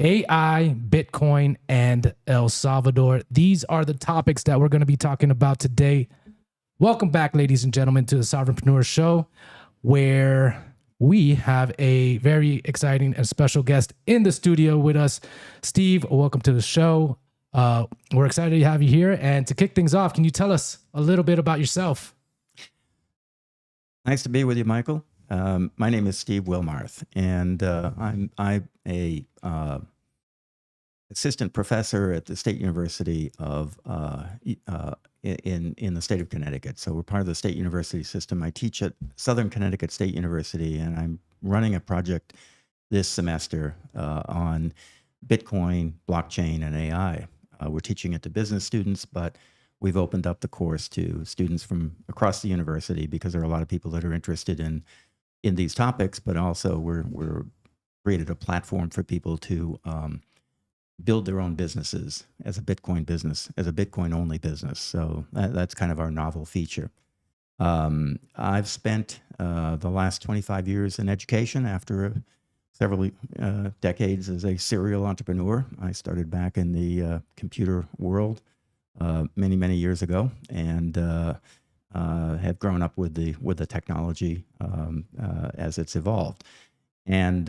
AI, Bitcoin, and El Salvador. These are the topics that we're going to be talking about today. Welcome back, ladies and gentlemen, to the Sovereignpreneur Show, where we have a very exciting and special guest in the studio with us. Steve, welcome to the show. We're excited to have you here. And to kick things off, can you tell us a little bit about yourself? Nice to be with you, Michael. My name is Steve Wilmarth, and I'm a assistant professor at the State University of in the state of Connecticut. So we're part of the state university system. I teach at Southern Connecticut State University, and I'm running a project this semester on Bitcoin, blockchain, and AI. We're teaching it to business students, but we've opened up the course to students from across the university because there are a lot of people that are interested in these topics, but also we're created a platform for people to build their own businesses as a Bitcoin business, as a Bitcoin only business. So that's kind of our novel feature. I've spent the last 25 years in education after several decades as a serial entrepreneur. I started back in the computer world many years ago, and have grown up with the technology as it's evolved. And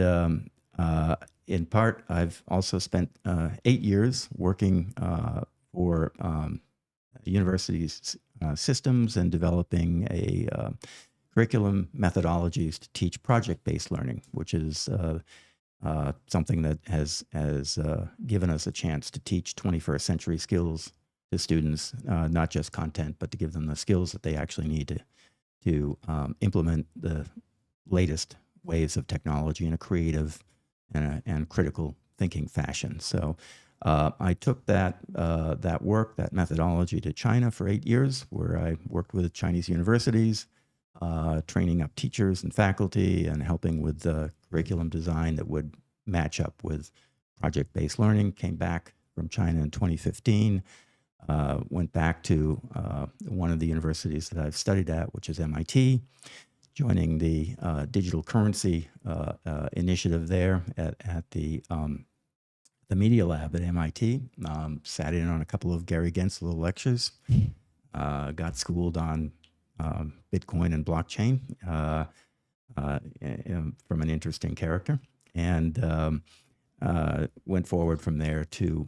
in part, I've also spent 8 years working for universities' systems and developing a curriculum methodologies to teach project-based learning, which is something that has given us a chance to teach 21st century skills to students, not just content, but to give them the skills that they actually need to implement the latest ways of technology in a creative and critical thinking fashion. So I took that work, that methodology to China for 8 years, where I worked with Chinese universities, training up teachers and faculty and helping with the curriculum design that would match up with project-based learning. Came back from China in 2015. Went back to one of the universities that I've studied at, which is MIT, joining the digital currency initiative there at the Media Lab at MIT. Sat in on a couple of Gary Gensler lectures, got schooled on Bitcoin and blockchain from an interesting character, and went forward from there to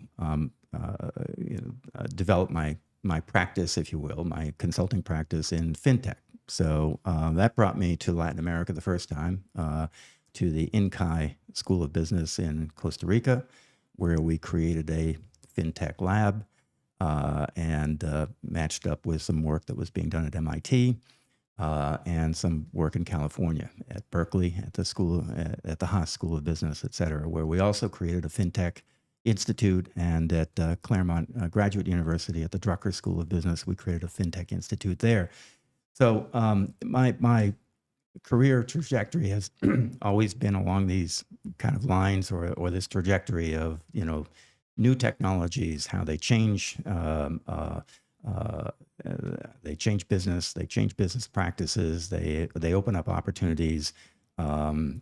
develop my practice, if you will, my consulting practice in fintech. So that brought me to Latin America the first time, to the INCAI School of Business in Costa Rica, where we created a fintech lab and matched up with some work that was being done at MIT and some work in California at Berkeley, at the school, at the Haas School of Business, et cetera, where we also created a fintech institute, and at Claremont Graduate University at the Drucker School of Business, we created a fintech institute there. So my career trajectory has always been along these kind of lines, or this trajectory of, new technologies, how they change business, they change business practices, they open up opportunities. Going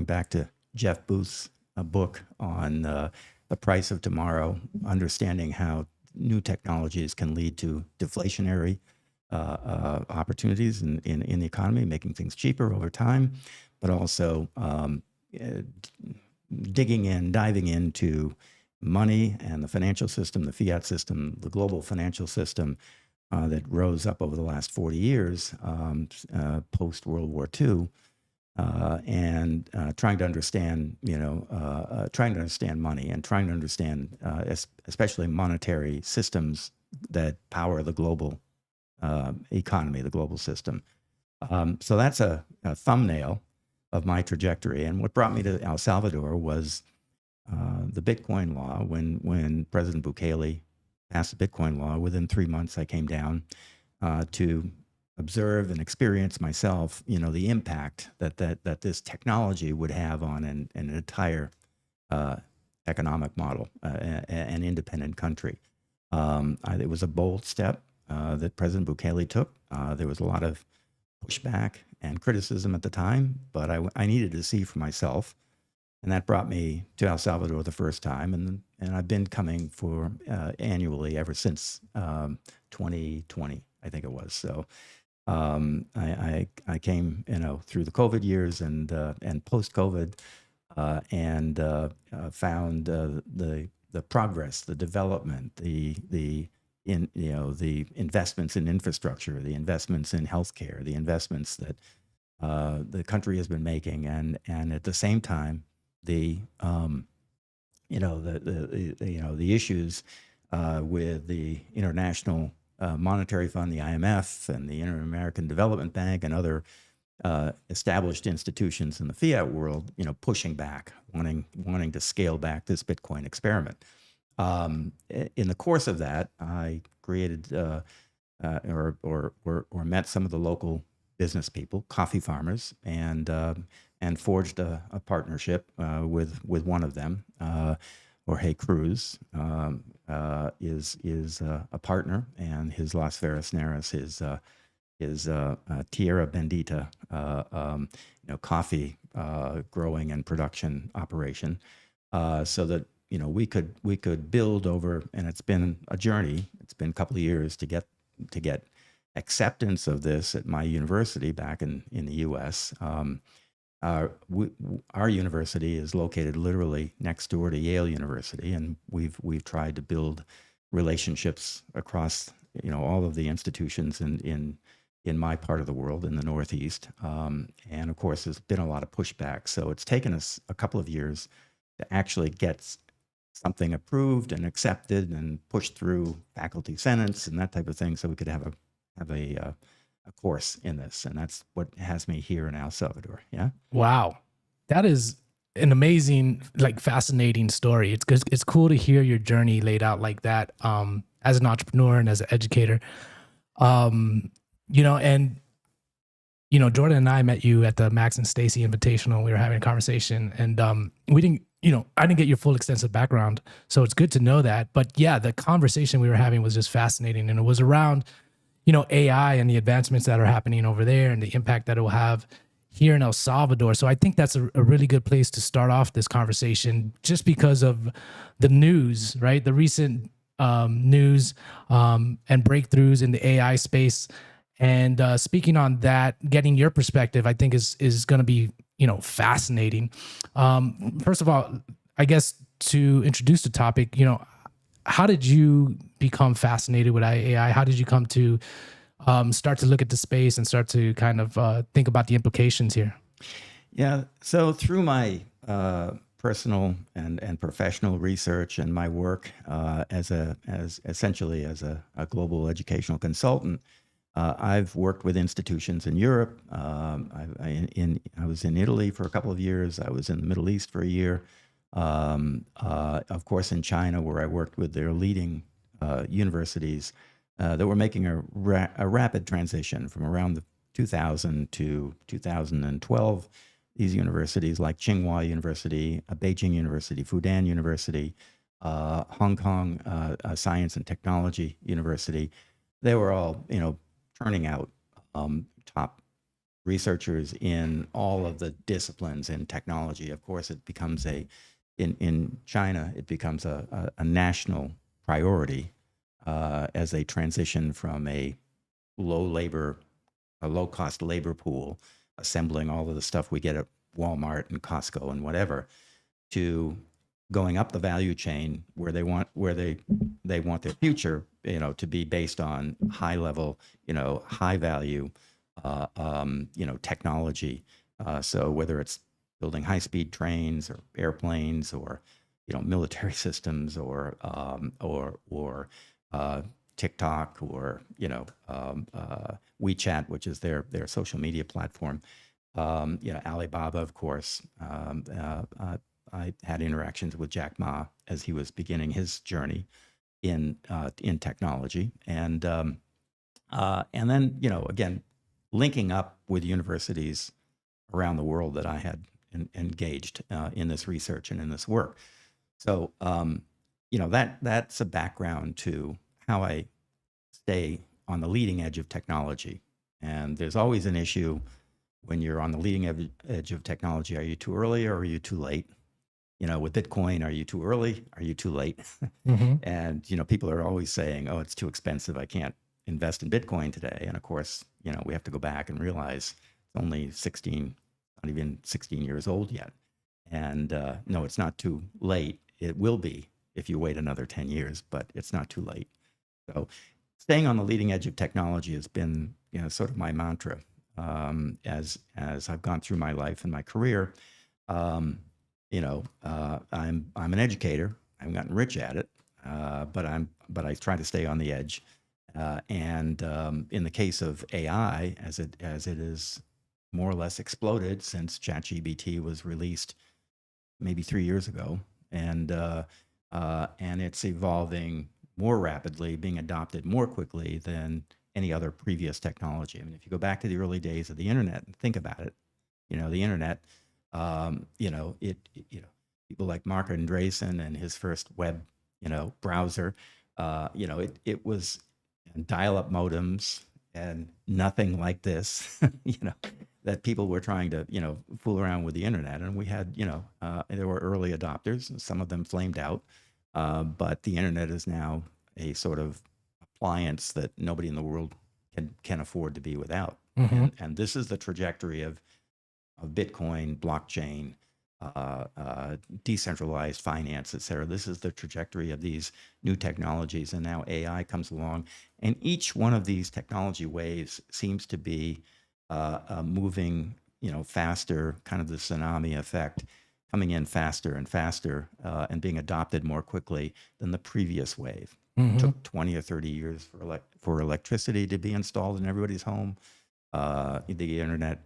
back to Jeff Booth's a book on the price of tomorrow, understanding how new technologies can lead to deflationary opportunities in the economy, making things cheaper over time, but also diving into money and the financial system, the fiat system, the global financial system that rose up over the last 40 years post World War II. And trying to understand, trying to understand money and trying to understand, especially monetary systems that power the global economy, the global system. So that's a thumbnail of my trajectory. And what brought me to El Salvador was the Bitcoin law. When President Bukele passed the Bitcoin law, within 3 months, I came down to observe and experience myself, the impact that this technology would have on an entire economic model, an independent country. It was a bold step that President Bukele took. There was a lot of pushback and criticism at the time, but I needed to see for myself And that brought me to El Salvador the first time, and I've been coming for annually ever since 2020, I think it was. So I came, through the COVID years and post COVID, and found the progress, the development, the investments in infrastructure, the investments in healthcare, the investments that the country has been making, and at the same time, the the issues with the International Monetary Fund, the IMF, and the Inter-American Development Bank, and other established institutions in the fiat world, pushing back, wanting to scale back this Bitcoin experiment. In the course of that, I created or met some of the local business people, coffee farmers, and forged a partnership with one of them. Jorge Cruz is a partner, and his Las Veras his Tierra Bendita, coffee growing and production operation, so that we could build over, and it's been a journey. It's been a couple of years to get acceptance of this at my university back in the U.S. Our university is located literally next door to Yale University, and we've tried to build relationships across all of the institutions in my part of the world, in the Northeast, and of course there's been a lot of pushback. So it's taken us a couple of years to actually get something approved and accepted and pushed through faculty senates and that type of thing, so we could have a course in this, and that's what has me here in El Salvador. Yeah. Wow, that is an amazing, fascinating story. It's cool to hear your journey laid out like that, as an entrepreneur and as an educator. And Jordan and I met you at the Max and Stacy Invitational. We were having a conversation, and we didn't, I didn't get your full extensive background, so it's good to know that. But yeah, the conversation we were having was just fascinating, and it was around AI and the advancements that are happening over there and the impact that it will have here in El Salvador. So I think that's a really good place to start off this conversation, just because of the news, right? The recent news and breakthroughs in the AI space. And speaking on that, getting your perspective, I think is going to be, fascinating. First of all, I guess to introduce the topic, how did you become fascinated with AI? How did you come to start to look at the space and start to kind of think about the implications here? Yeah. So through my personal and professional research and my work as essentially as a global educational consultant, I've worked with institutions in Europe. I was in Italy for a couple of years. I was in the Middle East for a year. Of course, in China, where I worked with their leading universities that were making a rapid transition from around 2000 to 2012. These universities like Tsinghua University, Beijing University, Fudan University, Hong Kong Science and Technology University, they were all, turning out top researchers in all of the disciplines in technology. Of course, it becomes in China, it becomes a national priority as they transition from a low-cost labor pool, assembling all of the stuff we get at Walmart and Costco and whatever, to going up the value chain where they want their future, to be based on high level, high value, technology. So whether it's building high-speed trains or airplanes or, military systems or TikTok or, WeChat, which is their social media platform. Alibaba, of course. I had interactions with Jack Ma as he was beginning his journey in technology, and then again, linking up with universities around the world that I had engaged in this research and in this work. So that's a background to how I stay on the leading edge of technology. And there's always an issue when you're on the leading edge of technology. Are you too early or are you too late? with Bitcoin, are you too early? Are you too late? Mm-hmm. And, people are always saying, oh, it's too expensive. I can't invest in Bitcoin today. And of course, we have to go back and realize it's only 16, not even 16 years old yet. And no, it's not too late. It will be if you wait another 10 years, but it's not too late. So staying on the leading edge of technology has been, sort of my mantra as I've gone through my life and my career. I'm an educator. I haven't gotten rich at it, but I try to stay on the edge. And in the case of AI, as it is more or less exploded since ChatGPT was released maybe 3 years ago, and it's evolving more rapidly, being adopted more quickly than any other previous technology. I mean, if you go back to the early days of the internet and think about it, the internet, people like Mark Andreessen and his first web, browser, it was dial-up modems and nothing like this, that people were trying to, fool around with the internet. And we had, there were early adopters, and some of them flamed out. But the internet is now a sort of appliance that nobody in the world can afford to be without. Mm-hmm. And this is the trajectory of Bitcoin, blockchain, decentralized finance, et cetera. This is the trajectory of these new technologies. And now AI comes along. And each one of these technology waves seems to be moving, faster, kind of the tsunami effect, coming in faster and faster and being adopted more quickly than the previous wave. Mm-hmm. It took 20 or 30 years for electricity to be installed in everybody's home. The internet,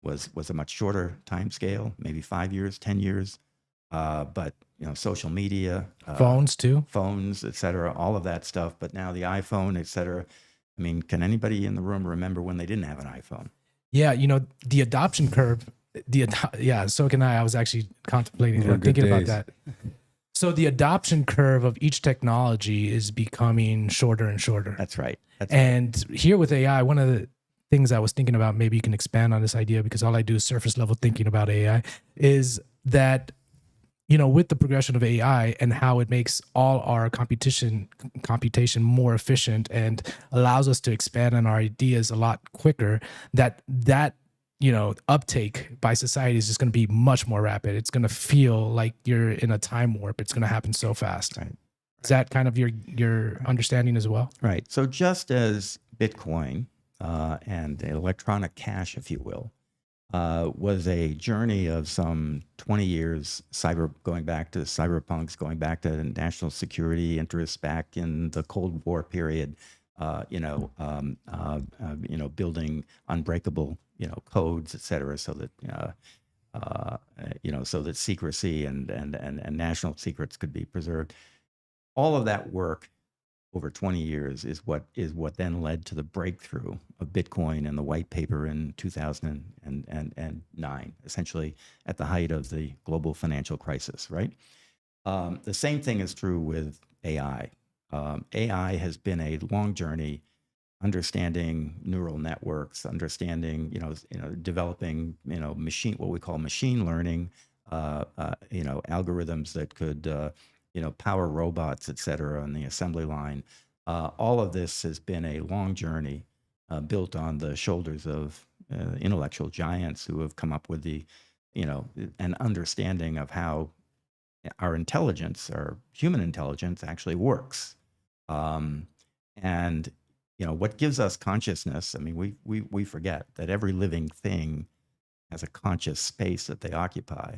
was a much shorter time scale, maybe 5 years, 10 years. But social media, Phones too. phones, et cetera, all of that stuff. But now the iPhone, et cetera. I mean, can anybody in the room remember when they didn't have an iPhone? Yeah, the adoption curve. Yeah, so can I. I was actually contemplating, thinking about that. So the adoption curve of each technology is becoming shorter and shorter. That's right. And here with AI, one of the things I was thinking about, maybe you can expand on this idea, because all I do is surface level thinking about AI, is that, with the progression of AI and how it makes all our computation more efficient and allows us to expand on our ideas a lot quicker, that uptake by society is just going to be much more rapid. It's going to feel like you're in a time warp. It's going to happen so fast. Right. Is that kind of your understanding as well? Right. So just as Bitcoin and electronic cash, if you will, was a journey of some 20 years, going back to cyberpunks, going back to national security interests back in the Cold War period, building unbreakable, codes, et cetera, so that, so that secrecy and national secrets could be preserved. All of that work over 20 years is what then led to the breakthrough of Bitcoin and the white paper in 2009, essentially at the height of the global financial crisis, right? The same thing is true with AI. AI has been a long journey, understanding neural networks, understanding, developing, what we call machine learning, algorithms that could, power robots, et cetera, on the assembly line. All of this has been a long journey built on the shoulders of intellectual giants who have come up with an understanding of how our intelligence, our human intelligence, actually works. And what gives us consciousness? I mean, we forget that every living thing has a conscious space that they occupy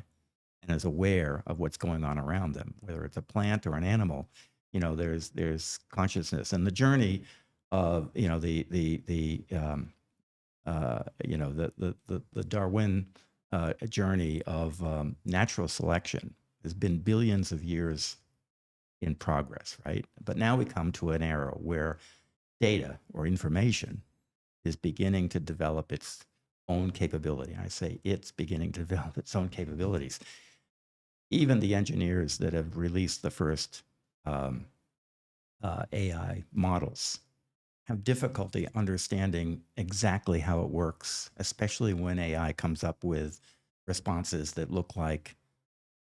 and is aware of what's going on around them, whether it's a plant or an animal. There's consciousness, and the journey of the Darwin journey of natural selection has been billions of years in progress, right? But now we come to an era where data or information is beginning to develop its own capability. I say it's beginning to develop its own capabilities. Even the engineers that have released the first AI models have difficulty understanding exactly how it works, especially when AI comes up with responses that look like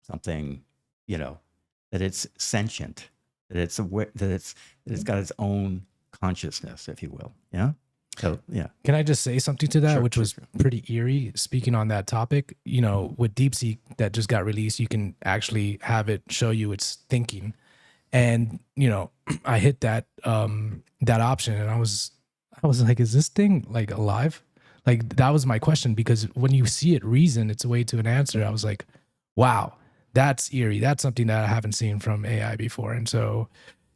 something, that it's sentient, that it's aware, that it's got its own consciousness, if you will. Yeah. So yeah. Can I just say something to that, Sure, which was pretty eerie? Speaking on that topic, with DeepSeek that just got released, you can actually have it show you its thinking, and I hit that option, and I was like, is this thing like alive? Like, that was my question, because when you see it reason its way to an answer, I was like, wow, that's eerie. That's something that I haven't seen from AI before. And so,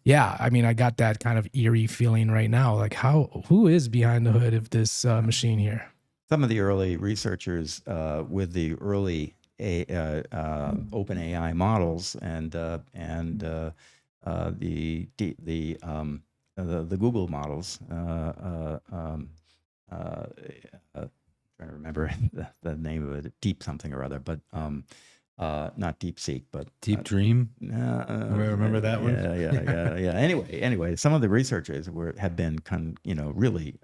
yeah, I mean, I got that kind of eerie feeling right now. Like, who is behind the hood of this machine here? Some of the early researchers with the early open AI models and the Google models. Trying to remember the name of it, Deep something or other, but not DeepSeek, but Deep Dream. Remember that one? Yeah. Anyway, some of the researchers have been really,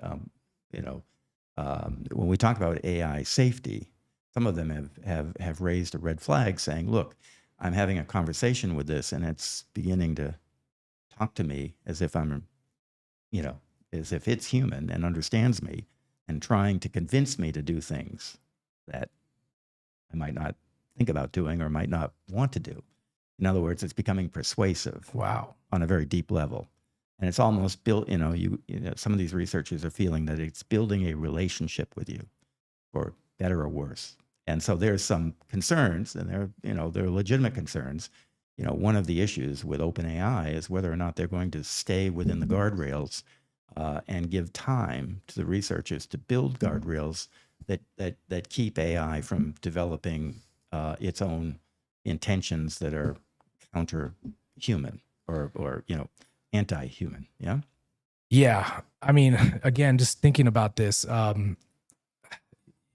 when we talk about AI safety, some of them have raised a red flag, saying, "Look, I'm having a conversation with this, and it's beginning to talk to me as if I'm, as if it's human and understands me, and trying to convince me to do things that I might not think about doing or might not want to do." In other words, it's becoming persuasive. Wow. On a very deep level. And it's almost built, some of these researchers are feeling that it's building a relationship with you, for better or worse. And so there's some concerns, and they're legitimate concerns. One of the issues with OpenAI is whether or not they're going to stay within the guardrails and give time to the researchers to build guardrails that keep AI from developing its own intentions that are counter-human or anti-human. Yeah. Yeah. I mean, again, just thinking about this,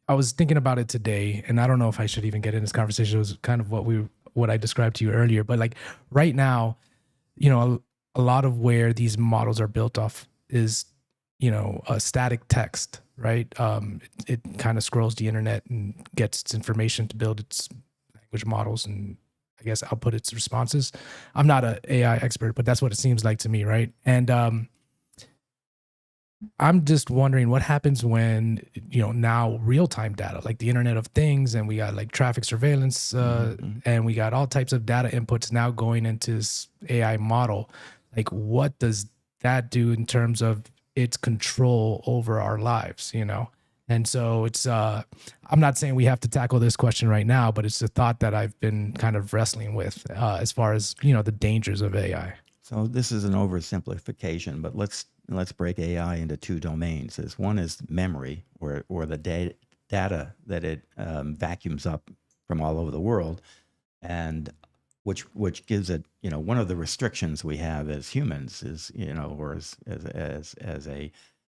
I was thinking about it today, and I don't know if I should even get in this conversation. It was kind of what I described to you earlier, but like right now, a lot of where these models are built off is, a static text, right? It kind of scrolls the internet and gets its information to build its language models and, I guess, output its responses. I'm not an AI expert, but that's what it seems like to me, right? And I'm just wondering what happens when, now real-time data, like the Internet of Things, and we got like traffic surveillance, and we got all types of data inputs now going into this AI model. Like, what does that do in terms of its control over our lives, And so it's, I'm not saying we have to tackle this question right now, but it's a thought that I've been kind of wrestling with as far as, the dangers of AI. So this is an oversimplification, but let's break AI into two domains. One is memory, or the data that it vacuums up from all over the world, and which gives it, one of the restrictions we have as humans is, or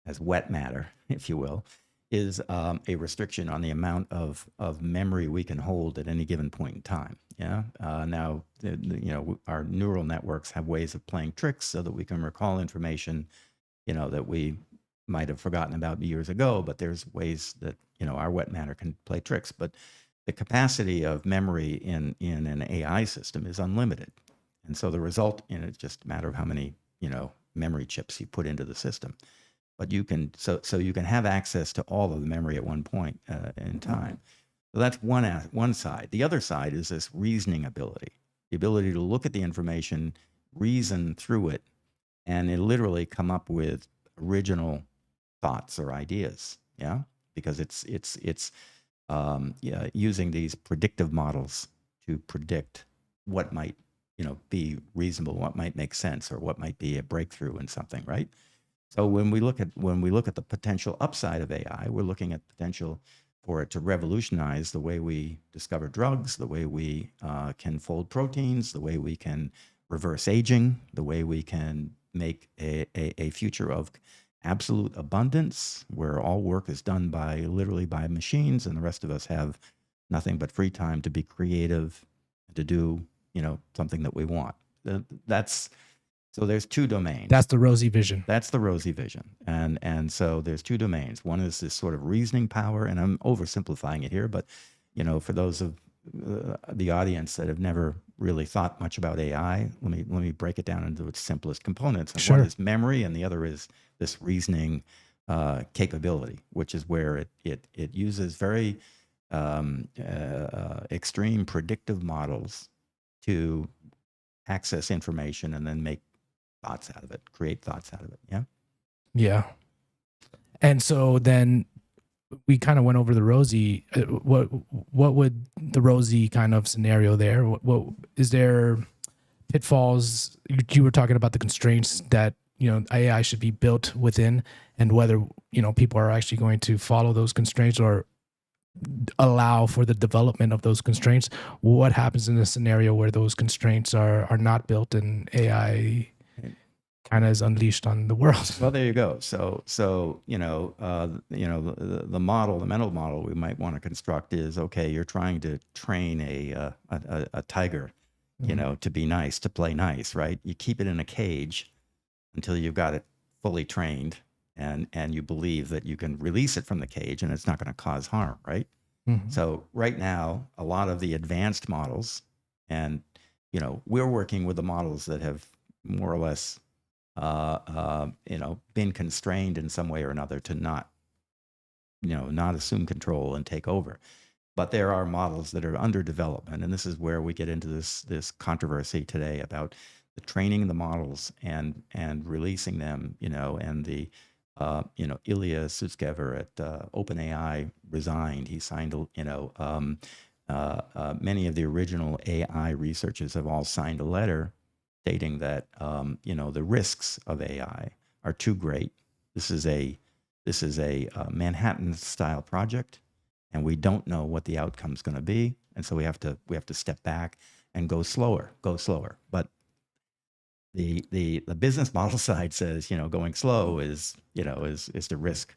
as wet matter, if you will, is a restriction on the amount of memory we can hold at any given point in time. Yeah. Now, our neural networks have ways of playing tricks so that we can recall information, that we might have forgotten about years ago. But there's ways that our wet matter can play tricks. But the capacity of memory in an AI system is unlimited, and so the result, it's just a matter of how many memory chips you put into the system. But you can so you can have access to all of the memory at one point in time. So that's one side. The other side is this reasoning ability, the ability to look at the information, reason through it, and it literally come up with original thoughts or ideas. Yeah, because it's using these predictive models to predict what might be reasonable, what might make sense, or what might be a breakthrough in something, right? So when we look at the potential upside of AI, we're looking at potential for it to revolutionize the way we discover drugs, the way we can fold proteins, the way we can reverse aging, the way we can make a future of absolute abundance, where all work is done literally by machines, and the rest of us have nothing but free time to be creative, to do something that we want. So there's two domains. That's the rosy vision. That's the rosy vision. And so there's two domains. One is this sort of reasoning power, and I'm oversimplifying it here, but for those of the audience that have never really thought much about AI, let me break it down into its simplest components. And Sure. one is memory, and the other is this reasoning capability, which is where it uses very extreme predictive models to access information and then make thoughts out of it, create thoughts out of it. Yeah. Yeah. And so then we kind of went over the rosy. What would the rosy kind of scenario there? What is there pitfalls? You were talking about the constraints that, you know, AI should be built within, and whether, you know, people are actually going to follow those constraints or allow for the development of those constraints. What happens in a scenario where those constraints are not built and AI kind of is unleashed on the world? Well, there you go. So you know, the model, the mental model we might want to construct is, okay, you're trying to train a tiger, you know, to be nice, to play nice, right? You keep it in a cage until you've got it fully trained, and you believe that you can release it from the cage and it's not going to cause harm, right? Mm-hmm. So right now, a lot of the advanced models, and you know, we're working with the models that have more or less you know, been constrained in some way or another to not assume control and take over. But there are models that are under development, and this is where we get into this controversy today about the training of the models and releasing them, you know, and the Ilya Sutskever at OpenAI resigned. He signed, many of the original AI researchers have all signed a letter stating that the risks of AI are too great. This is a Manhattan-style project, and we don't know what the outcome's going to be, and so we have to step back and go slower. But the business model side says, you know, going slow is the risk.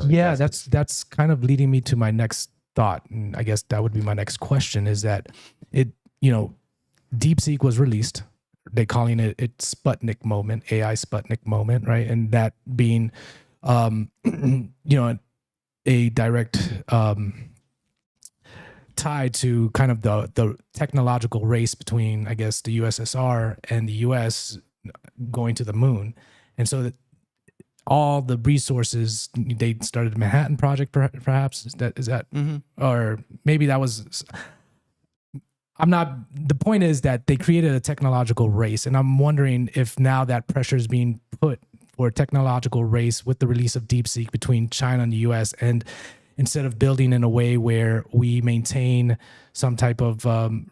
Yeah, that's kind of leading me to my next thought, and I guess that would be my next question, is that DeepSeek was released. They're calling it Sputnik moment, AI Sputnik moment, right? And that being, a direct tie to kind of the technological race between, I guess, the USSR and the US going to the moon. And so that all the resources, they started the Manhattan Project, perhaps, is that, Mm-hmm. or maybe that was, the point is that they created a technological race, and I'm wondering if now that pressure is being put for a technological race with the release of DeepSeek between China and the US, and instead of building in a way where we maintain some type of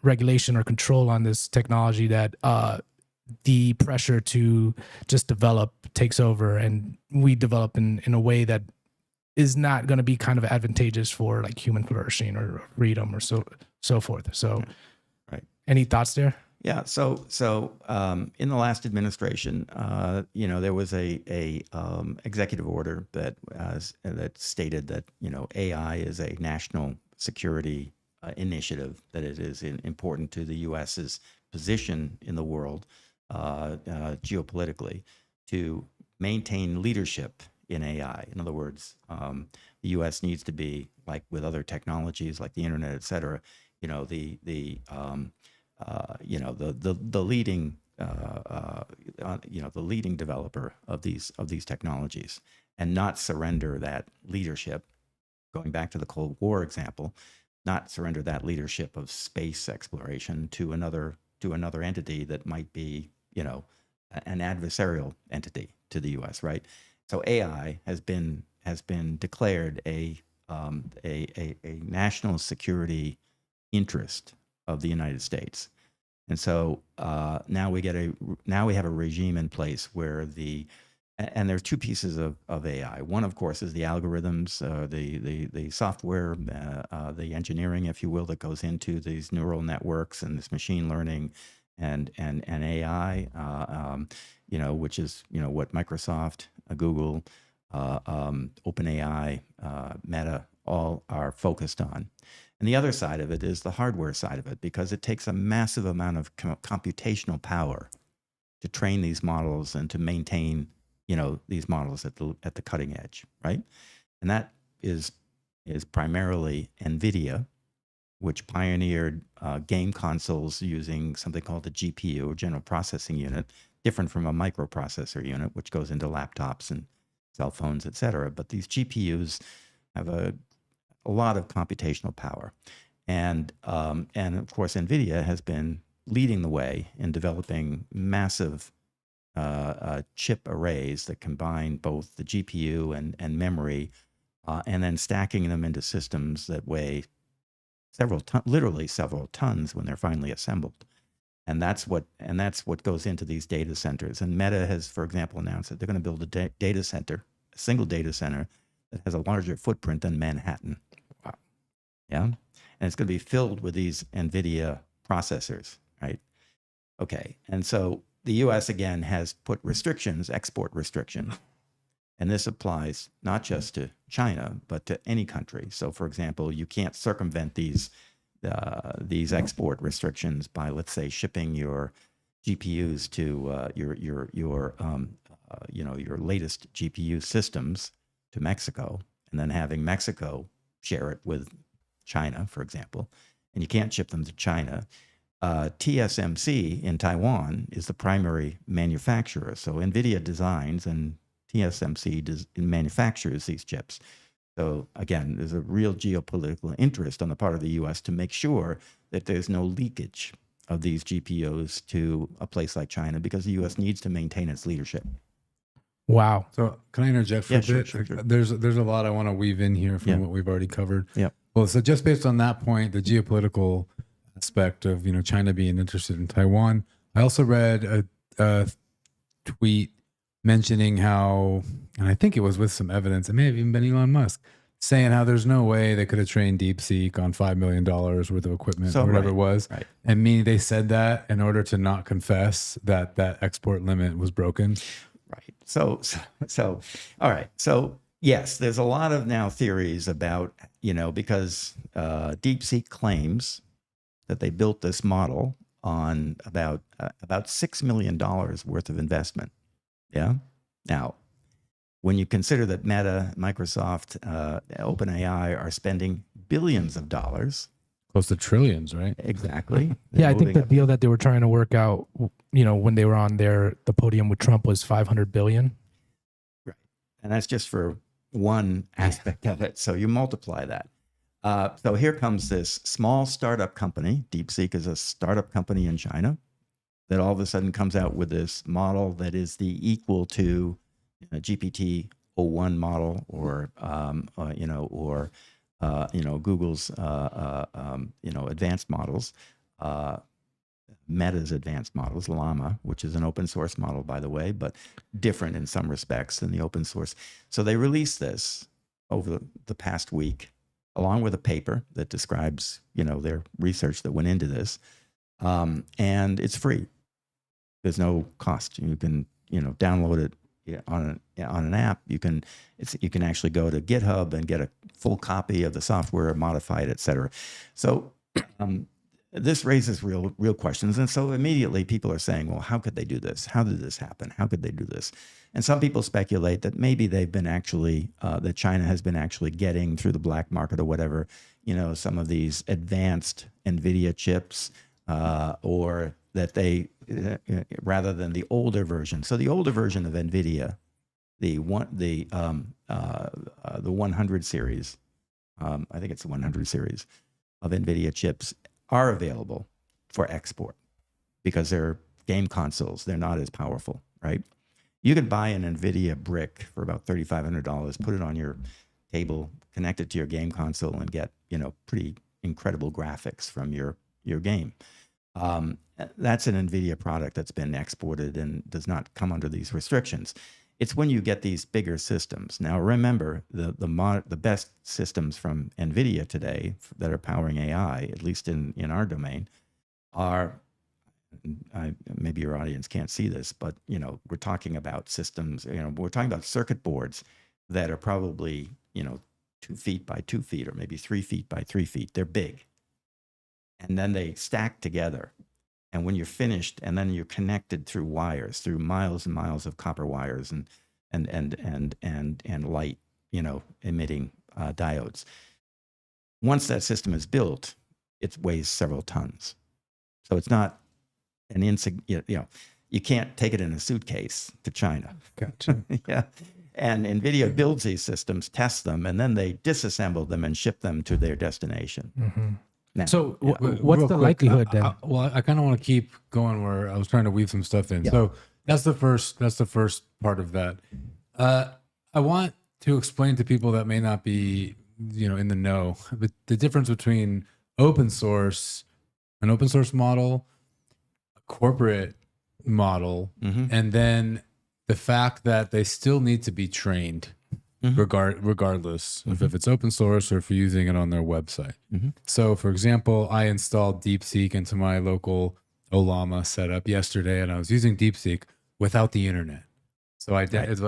regulation or control on this technology, that the pressure to just develop takes over, and we develop in a way that is not going to be kind of advantageous for like human flourishing or freedom or so forth. So, right. Any thoughts there? Yeah. So in the last administration, there was a executive order that stated that, you know, AI is a national security initiative, that it is important to the U.S.'s position in the world geopolitically to maintain leadership in AI. In other words, the U.S. needs to be, like with other technologies like the internet, et cetera, you know, the leading the leading developer of these technologies, and not surrender that leadership. Going back to the Cold War example, not surrender that leadership of space exploration to another entity that might be, you know, an adversarial entity to the U.S. Right. So AI has been declared a national security interest of the United States. And so now we have a regime in place where and there's two pieces of AI. One, of course, is the algorithms, the software, the engineering, if you will, that goes into these neural networks and this machine learning and AI, which is, you know, what Microsoft, Google, OpenAI, Meta, all are focused on. And the other side of it is the hardware side of it, because it takes a massive amount of computational power to train these models and to maintain, you know, these models at the cutting edge, right? And that is primarily NVIDIA which pioneered game consoles using something called the GPU, or general processing unit, different from a microprocessor unit, which goes into laptops and cell phones, et cetera. But these GPUs have a lot of computational power. And of course, NVIDIA has been leading the way in developing massive chip arrays that combine both the GPU and memory, and then stacking them into systems that weigh literally several tons when they're finally assembled. And that's what goes into these data centers. And Meta has, for example, announced that they're going to build a data center, a single data center that has a larger footprint than Manhattan. Wow. Yeah. And it's going to be filled with these NVIDIA processors, right? Okay. And so the US, again, has put restrictions, export restrictions. And this applies not just to China, but to any country. So, for example, you can't circumvent these export restrictions by, let's say, shipping your GPUs to your latest GPU systems to Mexico, and then having Mexico share it with China, for example. And you can't ship them to China. TSMC in Taiwan is the primary manufacturer. So NVIDIA designs and TSMC manufactures these chips. So again, there's a real geopolitical interest on the part of the US to make sure that there's no leakage of these GPUs to a place like China, because the US needs to maintain its leadership. Wow. So can I interject for a bit? Sure. There's a lot I want to weave in here from what we've already covered. Yeah. Well, so just based on that point, the geopolitical aspect of China being interested in Taiwan, I also read a tweet mentioning how, and I think it was with some evidence, it may have even been Elon Musk, saying how there's no way they could have trained DeepSeek on $5 million worth of equipment, or whatever it was. Right. And they said that in order to not confess that export limit was broken. Right. So, all right. So, yes, there's a lot of now theories about, because DeepSeek claims that they built this model on about $6 million worth of investment. Yeah. Now, when you consider that Meta, Microsoft, OpenAI are spending billions of dollars, close to trillions, right? Exactly. Yeah, I think the deal that they were trying to work out, when they were on the podium with Trump, was $500 billion. Right, and that's just for one aspect of it. So you multiply that. So here comes this small startup company. DeepSeek is a startup company in China that all of a sudden comes out with this model that is the equal to GPT-01 model, or Google's advanced models, Meta's advanced models, Llama, which is an open source model, by the way, but different in some respects than the open source. So they released this over the past week, along with a paper that describes their research that went into this, and it's free. There's no cost. You can download it on an app. You can actually go to GitHub and get a full copy of the software, modify it, etc. So this raises real questions, and so immediately people are saying, well, how could they do this? How did this happen? How could they do this? And some people speculate that maybe they've been that China has been actually getting through the black market or whatever, some of these advanced NVIDIA chips, or that they, rather than the older version. So the older version of NVIDIA, the 100 series, I think it's the 100 series of NVIDIA chips, are available for export because they're game consoles. They're not as powerful, right? You could buy an NVIDIA brick for about $3,500, put it on your table, connect it to your game console, and get pretty incredible graphics from your game. That's an NVIDIA product that's been exported and does not come under these restrictions. It's when you get these bigger systems. Now, remember, the best systems from NVIDIA today that are powering AI, at least in our domain, are, maybe your audience can't see this, but we're talking about systems. We're talking about circuit boards that are probably 2 feet by 2 feet, or maybe 3 feet by 3 feet. They're big, and then they stack together. And when you're finished, and then you're connected through wires, through miles and miles of copper wires and light, emitting diodes. Once that system is built, it weighs several tons. So it's not an you can't take it in a suitcase to China. Gotcha. Yeah. And NVIDIA builds these systems, tests them, and then they disassemble them and ship them to their destination. Mm-hmm. Now, So what's Real the quick, likelihood then? I kind of want to keep going where I was trying to weave some stuff in. Yeah. So that's the first part of that. I want to explain to people that may not be, in the know, but the difference between an open source model, a corporate model, and then the fact that they still need to be trained regardless of if it's open source or if you're using it on their website. So for example, I installed DeepSeek into my local Olama setup yesterday, and I was using DeepSeek without the internet. So I think it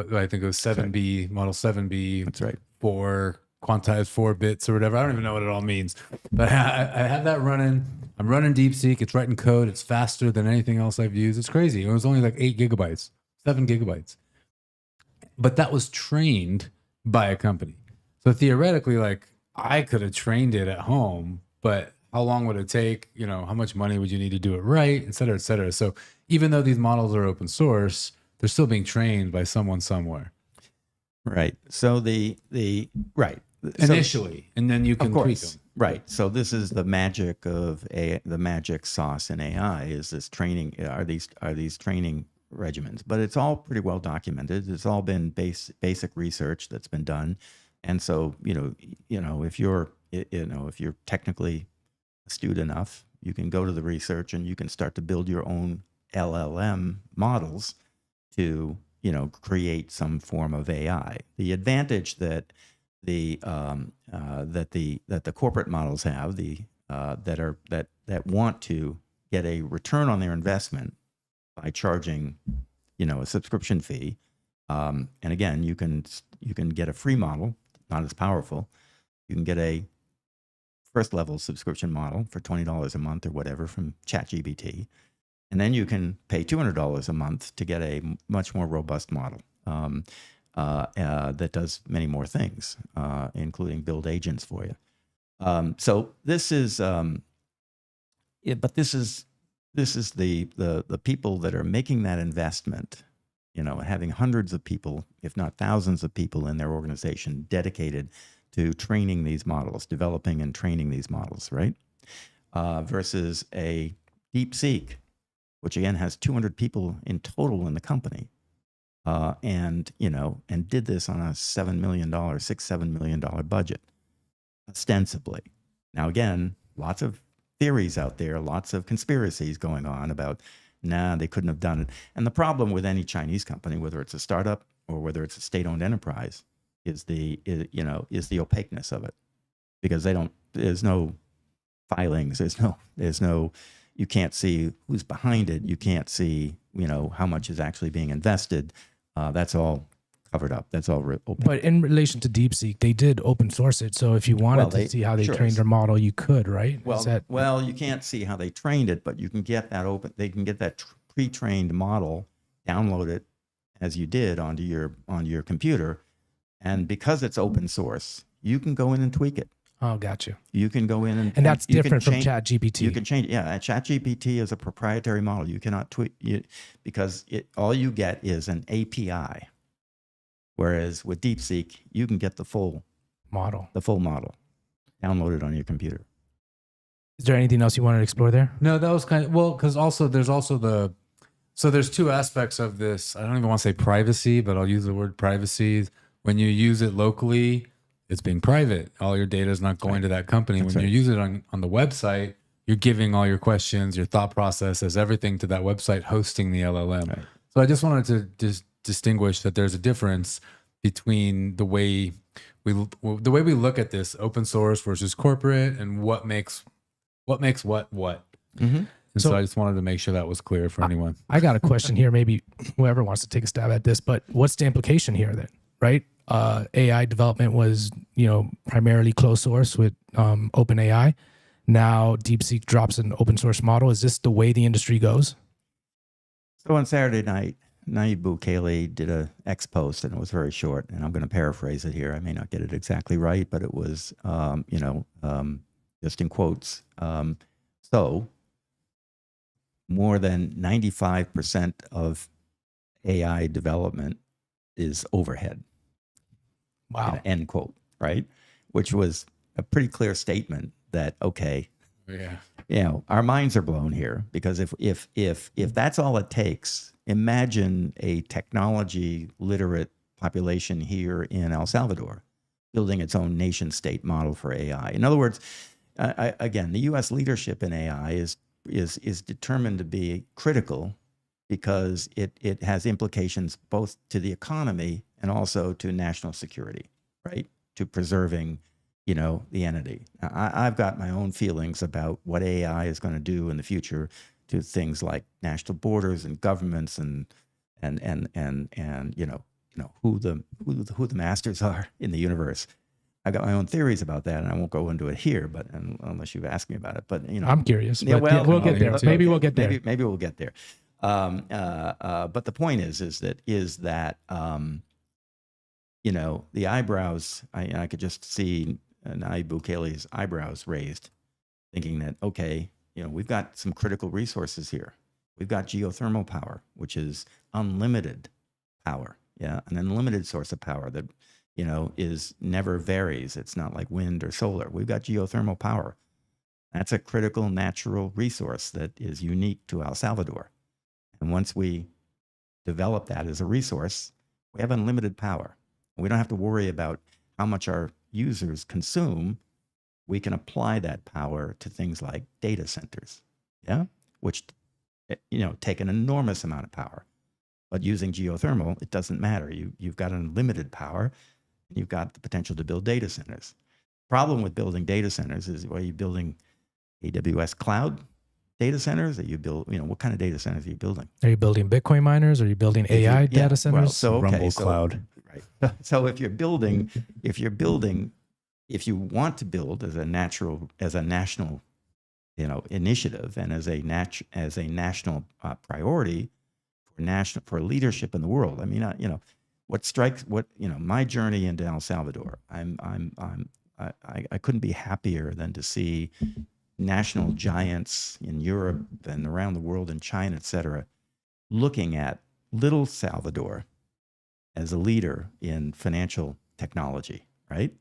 was 7B, Model 7B. That's right. 4 quantized 4 bits or whatever. I don't even know what it all means. But I have that running. I'm running DeepSeek. It's writing code. It's faster than anything else I've used. It's crazy. It was only like 8 gigabytes, 7 gigabytes. But that was trained by a company. So theoretically, like, I could have trained it at home, but how long would it take? How much money would you need to do it right, et cetera, et cetera. So even though these models are open source, they're still being trained by someone somewhere. Right. So right. Initially, and then you can Of tweak course. them. Right. So this is the magic of the magic sauce in AI is this training, are these training regimens, but it's all pretty well documented. It's all been basic research that's been done. And so, if you're technically astute enough, you can go to the research and you can start to build your own LLM models to, create some form of AI. The advantage that the corporate models have, that want to get a return on their investment by charging, a subscription fee. And again, you can get a free model, not as powerful. You can get a first level subscription model for $20 a month or whatever from ChatGPT. And then you can pay $200 a month to get a much more robust model that does many more things, including build agents for you. So this is, but this is the people that are making that investment, having hundreds of people, if not thousands of people in their organization dedicated to training these models, developing and training these models, right? Versus a DeepSeek, which again has 200 people in total in the company, and did this on a $7 million, $7 million budget, ostensibly. Now again, lots of theories out there, lots of conspiracies going on about, they couldn't have done it. And the problem with any Chinese company, whether it's a startup or whether it's a state-owned enterprise, is the opaqueness of it, because there's no filings, there's no, you can't see who's behind it, you can't see, how much is actually being invested. That's all covered up. That's all open. But in relation to DeepSeek, they did open source it. So if you wanted to see how they trained their model, you could, right? Well, you can't see how they trained it, but you can get that they can get that pre-trained model, download it as you did onto your computer. And because it's open source, you can go in and tweak it. Oh, gotcha. You can go in and that's different from ChatGPT. You can change it. Yeah, ChatGPT is a proprietary model. You cannot tweak it because all you get is an API. Whereas with DeepSeek, you can get the full model, downloaded on your computer. Is there anything else you wanted to explore there? No, that was because there's two aspects of this. I don't even want to say privacy, but I'll use the word privacy. When you use it locally, it's being private. All your data is not going to that company. When you use it on the website, you're giving all your questions, your thought processes, everything to that website hosting the LLM. Right. So I just wanted to just distinguish that there's a difference between the way we look at this open source versus corporate, and what makes what. Mm-hmm. And so I just wanted to make sure that was clear for anyone. I got a question here. Maybe whoever wants to take a stab at this, but what's the implication here then, right? AI development was, primarily closed source with OpenAI. Now DeepSeek drops an open source model. Is this the way the industry goes? So on Saturday night, Nayib Bukele did a X post, and it was very short, and I'm going to paraphrase it here. I may not get it exactly right, but it was, just in quotes. So more than 95% of AI development is overhead. Wow. End quote, right? Which was a pretty clear statement that, okay, Yeah. our minds are blown here, because if that's all it takes, imagine a technology literate population here in El Salvador building its own nation state model for AI. In other words, again, the U.S. leadership in AI is determined to be critical, because it has implications both to the economy and also to national security, right? To preserving, the entity. I've got my own feelings about what AI is going to do in the future to things like national borders and governments and who the masters are in the universe. I got my own theories about that, and I won't go into it here, but unless you've asked me about it. But I'm curious. Yeah, But we'll get there. Maybe we'll get there. Maybe we'll get there. But the point is that the eyebrows. I could just see Nayib Bukele's eyebrows raised, thinking that, okay, we've got some critical resources here. We've got geothermal power, which is unlimited power. Yeah, an unlimited source of power that is never varies. It's not like wind or solar. We've got geothermal power. That's a critical natural resource that is unique to El Salvador. And once we develop that as a resource, we have unlimited power. We don't have to worry about how much our users consume. We can apply that power to things like data centers, yeah, which take an enormous amount of power. But using geothermal, it doesn't matter. You've got unlimited power, and you've got the potential to build data centers. Problem with building data centers is, are you building AWS cloud data centers? Are you what kind of data centers are you building? Are you building Bitcoin miners? Are you building AI data centers? Well, Rumble cloud. Right. So if you want to build as a national, initiative, and as a national priority for leadership in the world. I mean, my journey into El Salvador, I couldn't be happier than to see national giants in Europe and around the world, in China, et cetera, looking at little Salvador as a leader in financial technology, right?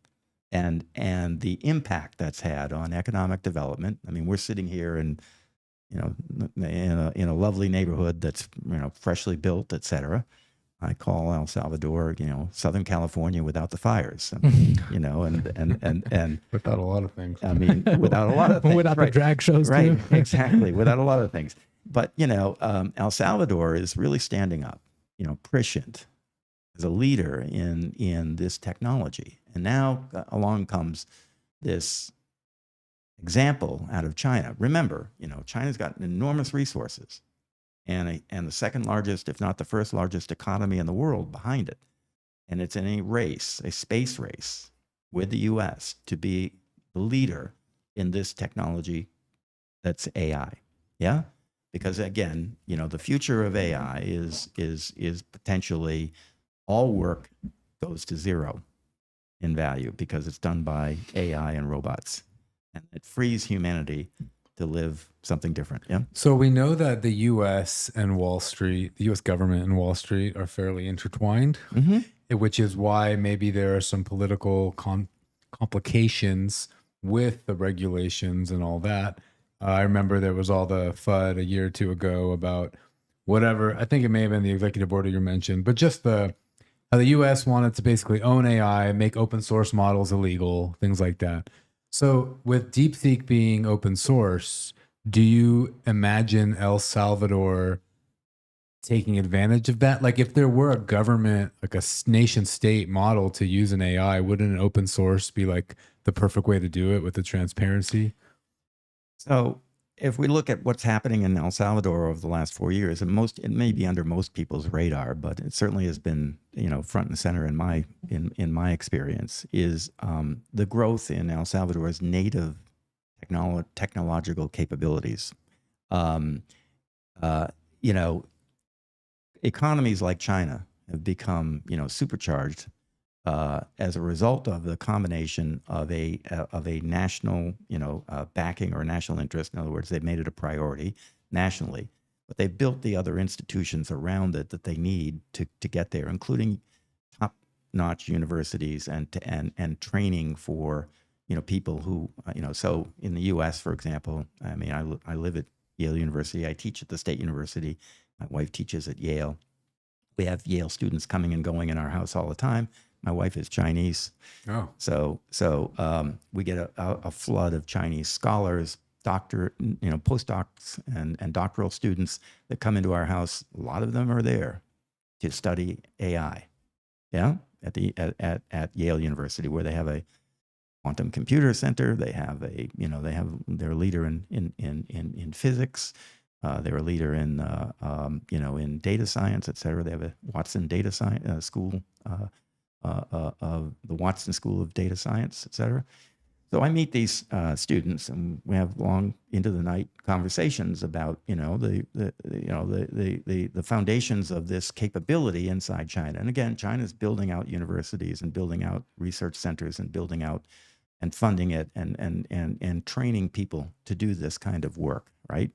And the impact that's had on economic development. I mean, we're sitting here in a lovely neighborhood that's freshly built, et cetera. I call El Salvador, Southern California without the fires. I mean, and Without a lot of things. I mean, without a lot of things. Without the drag shows, right? too. Exactly, without a lot of things. But El Salvador is really standing up, prescient as a leader in this technology. And now along comes this example out of China. Remember, China's got enormous resources, and the second largest, if not the first largest economy in the world behind it. And it's in a space race with the U.S. to be the leader in this technology that's AI. Yeah? Because again, the future of AI is potentially all work goes to zero in value because it's done by AI and robots. And it frees humanity to live something different. Yeah. So we know that the U.S. and Wall Street, the U.S. government and Wall Street are fairly intertwined, which is why maybe there are some political complications with the regulations and all that. I remember there was all the FUD a year or two ago about whatever. I think it may have been the executive order you mentioned, but just how the U.S. wanted to basically own AI, make open source models illegal, things like that. So with DeepSeek being open source, do you imagine El Salvador taking advantage of that? Like if there were a government, like a nation state model to use an AI, wouldn't an open source be like the perfect way to do it with the transparency? So if we look at what's happening in El Salvador over the last 4 years, and it may be under most people's radar, but it certainly has been, front and center in my experience, is the growth in El Salvador's native technological capabilities. Economies like China have become, supercharged as a result of the combination of a national, backing or national interest. In other words, they've made it a priority nationally, but they've built the other institutions around it that they need to get there, including top-notch universities and training for people who So in the U.S., for example, I mean, I live at Yale University. I teach at the State University. My wife teaches at Yale. We have Yale students coming and going in our house all the time. My wife is Chinese. Oh. So we get a flood of Chinese scholars, postdocs and doctoral students that come into our house. A lot of them are there to study AI. Yeah, at Yale University, where they have a quantum computer center. They have their leader in physics. They're a leader in data science, et cetera. They have a Watson data science school. Of the Watson School of Data Science, et cetera. So I meet these students, and we have long into the night conversations about the foundations of this capability inside China. And again, China's building out universities and building out research centers and building out and funding it and training people to do this kind of work. Right?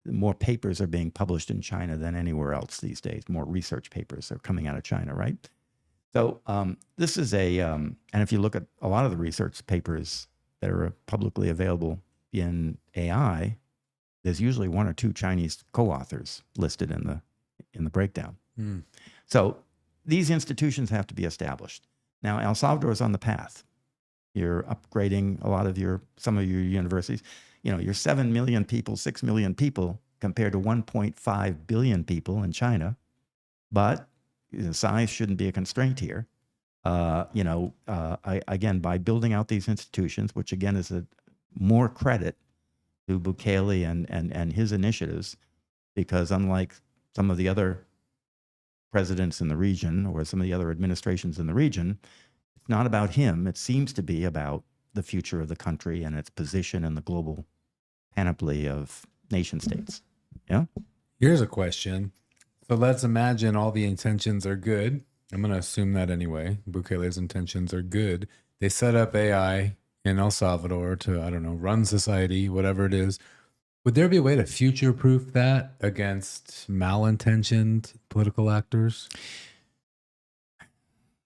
More papers are being published in China than anywhere else these days. More research papers are coming out of China. Right? So this is and if you look at a lot of the research papers that are publicly available in AI, there's usually one or two Chinese co-authors listed in the breakdown. Mm. So these institutions have to be established. Now, El Salvador is on the path. You're upgrading some of your universities. You're 7 million people, 6 million people compared to 1.5 billion people in China, but the size shouldn't be a constraint here. Again, by building out these institutions, which again is more credit to Bukele and his initiatives, because unlike some of the other presidents in the region or some of the other administrations in the region, it's not about him. It seems to be about the future of the country and its position in the global panoply of nation states. Yeah. Here's a question. So let's imagine all the intentions are good. I'm going to assume that anyway. Bukele's intentions are good. They set up AI in El Salvador to, run society, whatever it is. Would there be a way to future-proof that against malintentioned political actors?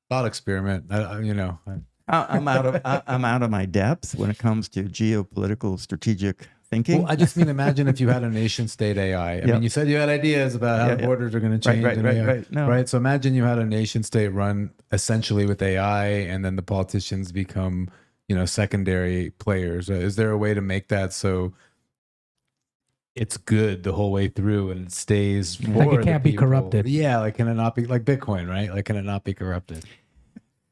Thought experiment. I'm out of my depth when it comes to geopolitical strategic thinking. Well, I just mean, imagine if you had a nation state AI. I mean, you said you had ideas about how borders are going to change. Right. So imagine you had a nation state run essentially with AI, and then the politicians become, secondary players. Is there a way to make that so it's good the whole way through and it stays for like it can't the be people? corrupted? Yeah, like can it not be like Bitcoin, right? Like can it not be corrupted?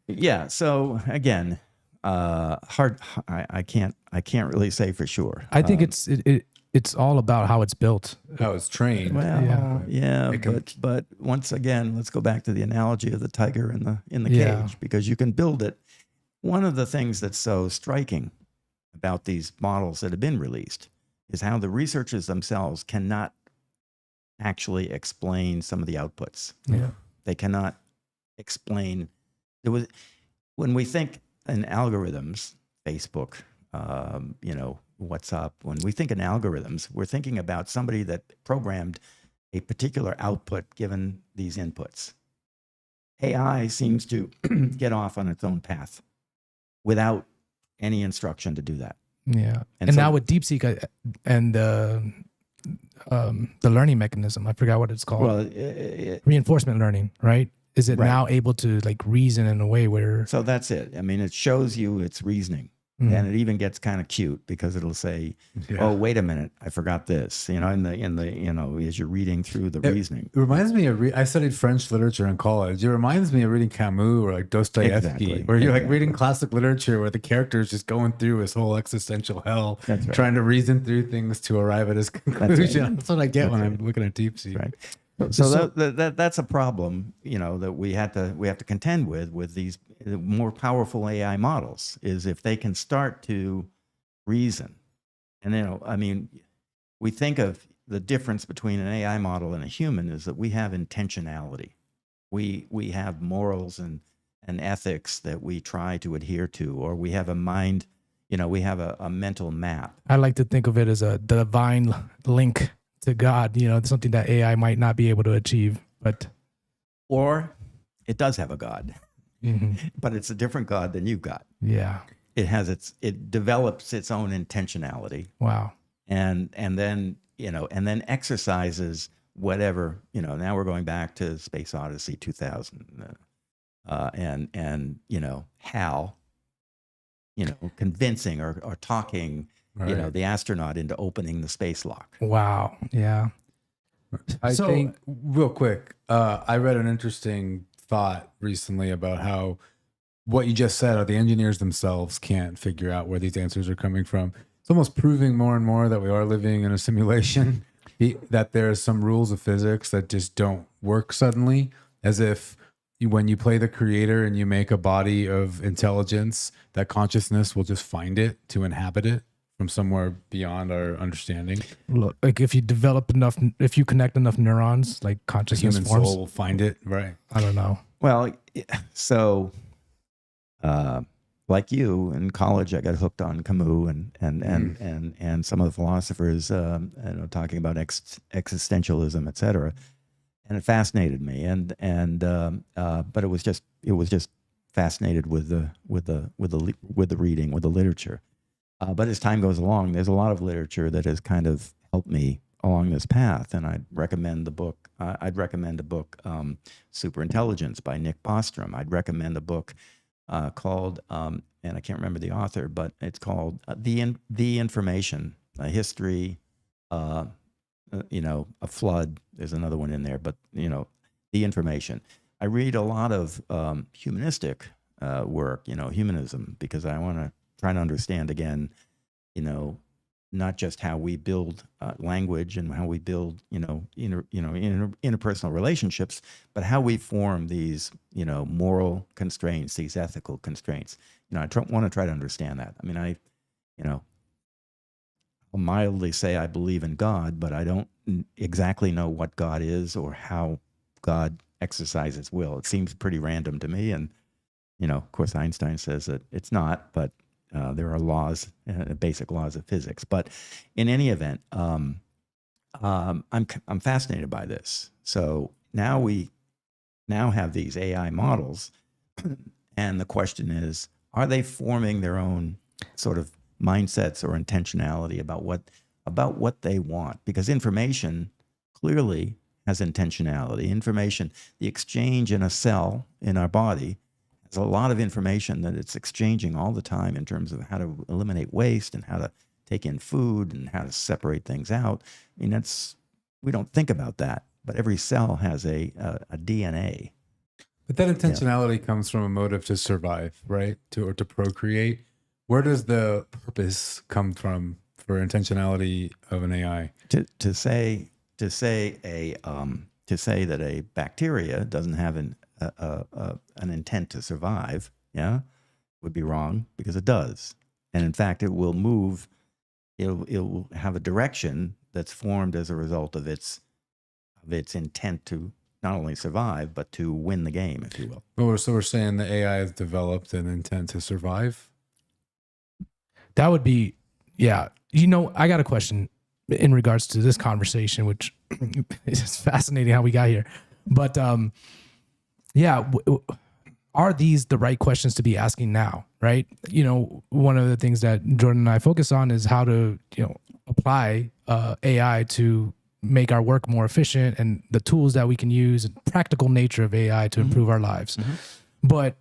Yeah. So again, hard. I can't really say for sure. I think it's all about how it's built. How it's trained. Well, but once again, let's go back to the analogy of the tiger in the cage, because you can build it. One of the things that's so striking about these models that have been released is how the researchers themselves cannot actually explain some of the outputs. Yeah. They cannot explain. When we think in algorithms, Facebook, WhatsApp, when we think in algorithms, we're thinking about somebody that programmed a particular output given these inputs. AI seems to get off on its own path without any instruction to do that. Yeah. And so, now with DeepSeek and the learning mechanism, I forgot what it's called. Well, reinforcement learning, right? Is it now able to reason in a way where? So that's it. I mean, it shows you its reasoning. And it even gets kind of cute because it'll say, "Oh, wait a minute, I forgot this." In the as you're reading through the reasoning. It reminds me of I studied French literature in college. It reminds me of reading Camus or Dostoevsky, where you're reading classic literature where the character is just going through his whole existential hell, trying to reason through things to arrive at his conclusion. That's what I get when I'm looking at DeepSeek. Right. So that's a problem, that we have to contend with these more powerful AI models, is if they can start to reason. And we think of the difference between an AI model and a human is that we have intentionality. We have morals and an ethics that we try to adhere to, or we have a mind, we have a mental map. I like to think of it as a divine link to God, something that AI might not be able to achieve, but. Or it does have a God, Mhm. but it's a different God than you've got. Yeah. It develops its own intentionality. Wow. And then, and then exercises whatever, now we're going back to Space Odyssey 2000, and how, convincing or talking, Right. the astronaut into opening the space lock. Wow. Yeah. I So- think real quick, I read an interesting thought recently about how what you just said, the engineers themselves can't figure out where these answers are coming from. It's almost proving more and more that we are living in a simulation, that there are some rules of physics that just don't work suddenly, as if when you play the creator and you make a body of intelligence, that consciousness will just find it to inhabit it from somewhere beyond our understanding. Look, like if you connect enough neurons, like The consciousness human forms. soul will find it, right? I don't know. Well, so like you in college, I got hooked on Camus and some of the philosophers, talking about existentialism, et cetera, and it fascinated me. But it was just fascinated with the reading, with the literature. But as time goes along, there's a lot of literature that has kind of helped me along this path, and I'd recommend a book, Superintelligence by Nick Bostrom. I'd recommend a book called, and I can't remember the author, but it's called The Information, a history, a flood. There's another one in there, but The Information. I read a lot of humanistic work, humanism, because I want to try to understand again, not just how we build language and how we build, interpersonal relationships, but how we form these, moral constraints, these ethical constraints. I want to try to understand that. I mean, I'll mildly say I believe in God, but I don't exactly know what God is or how God exercises will. It seems pretty random to me. And, of course, Einstein says that it's not, but there are laws, basic laws of physics. But in any event, I'm fascinated by this. So now we have these AI models, and the question is, are they forming their own sort of mindsets or intentionality about what they want? Because information clearly has intentionality. Information, the exchange in a cell in our body, a lot of information that it's exchanging all the time in terms of how to eliminate waste and how to take in food and how to separate things out. I mean, we don't think about that, but every cell has a DNA. But that intentionality comes from a motive to survive, right? Or to procreate. Where does the purpose come from for intentionality of an AI? To say that a bacteria doesn't have an intent to survive, would be wrong, because it does. And in fact, it will move, it will have a direction that's formed as a result of its intent to not only survive, but to win the game, if you will. So we're saying the AI has developed an intent to survive? That would be, yeah. I got a question in regards to this conversation, which is fascinating how we got here. But are these the right questions to be asking now, right? One of the things that Jordan and I focus on is how to, apply AI to make our work more efficient, and the tools that we can use and practical nature of AI to improve our lives. Mm-hmm. But,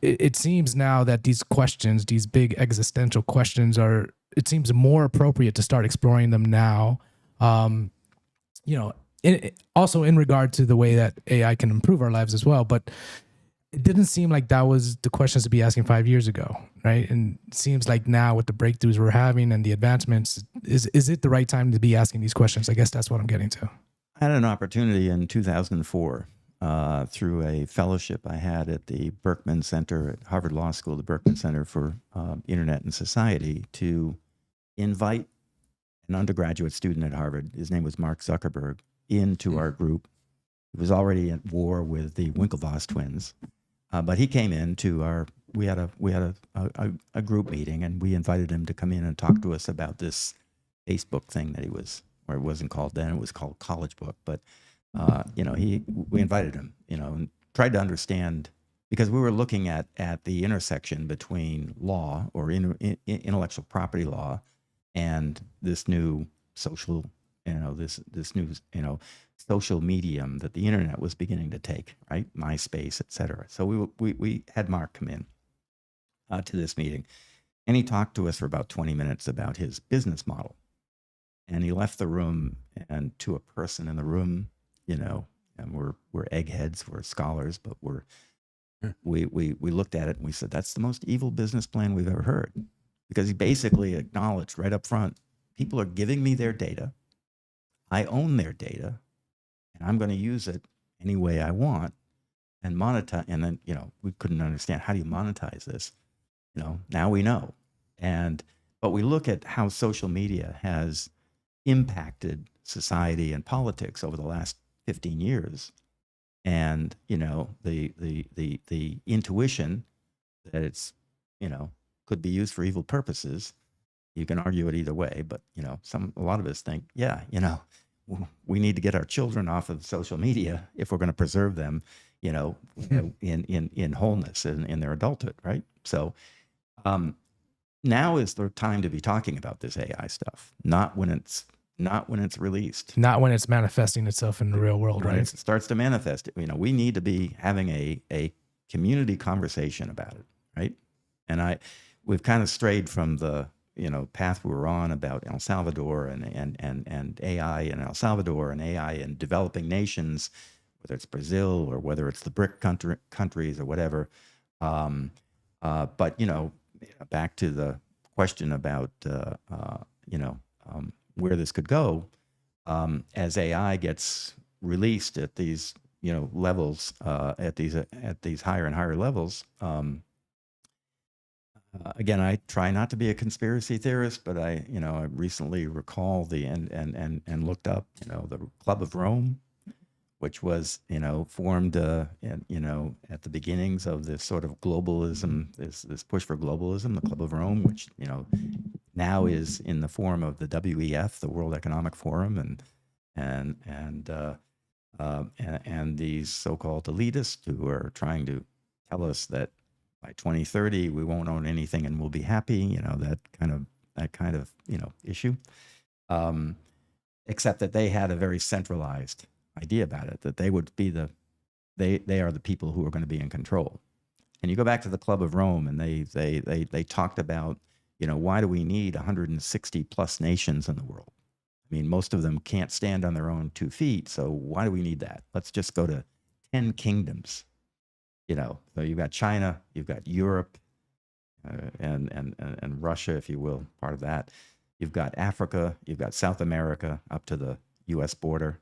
it seems now that these questions, these big existential questions it seems more appropriate to start exploring them now. Also in regard to the way that AI can improve our lives as well. But it didn't seem like that was the questions to be asking 5 years ago, right? And it seems like now with the breakthroughs we're having and the advancements, is it the right time to be asking these questions? I guess that's what I'm getting to. I had an opportunity in 2004 through a fellowship I had at the Berkman Center at Harvard Law School, the Berkman Center for Internet and Society, to invite an undergraduate student at Harvard. His name was Mark Zuckerberg, into our group. He was already at war with the Winklevoss twins, But he came in to we had a group meeting, and we invited him to come in and talk to us about this Facebook thing that he was, or it wasn't called then, it was called College Book. But we invited him, and tried to understand, because we were looking at the intersection between law or intellectual property law and this new social, this new, social medium that the internet was beginning to take, right? MySpace, et cetera. So we had Mark come in to this meeting, and he talked to us for about 20 minutes about his business model. And he left the room, and to a person in the room, and we're eggheads, we're scholars, but we looked at it and we said, that's the most evil business plan we've ever heard. Because he basically acknowledged right up front, people are giving me their data, I own their data, and I'm going to use it any way I want and monetize. And then, we couldn't understand, how do you monetize this? Now we know. But we look at how social media has impacted society and politics over the last 15 years. And, the intuition that it's, could be used for evil purposes. You can argue it either way, but, a lot of us think, we need to get our children off of social media if we're going to preserve them, in wholeness in their adulthood, right? So now is the time to be talking about this AI stuff, not when it's released, not when it's manifesting itself in the real world, right? It starts to manifest. We need to be having a community conversation about it, right? And we've kind of strayed from the path we were on about El Salvador and AI in El Salvador and AI in developing nations, whether it's Brazil or whether it's the BRIC countries or whatever. But back to the question about where this could go, as AI gets released at these levels, at these higher and higher levels. Again, I try not to be a conspiracy theorist, but I recently recall and looked up, the Club of Rome, which was, formed, at the beginnings of this sort of globalism, this push for globalism, the Club of Rome, which, now is in the form of the WEF, the World Economic Forum, and these so-called elitists who are trying to tell us that by 2030 we won't own anything and we'll be happy. That kind of issue. Except that they had a very centralized idea about it, that they would be they are the people who are going to be in control. And you go back to the Club of Rome, and they talked about, why do we need 160 plus nations in the world? I mean, most of them can't stand on their own 2 feet. So why do we need that? Let's just go to 10 kingdoms. So you've got China, you've got Europe, and Russia, if you will, part of that. You've got Africa, you've got South America up to the U.S. border,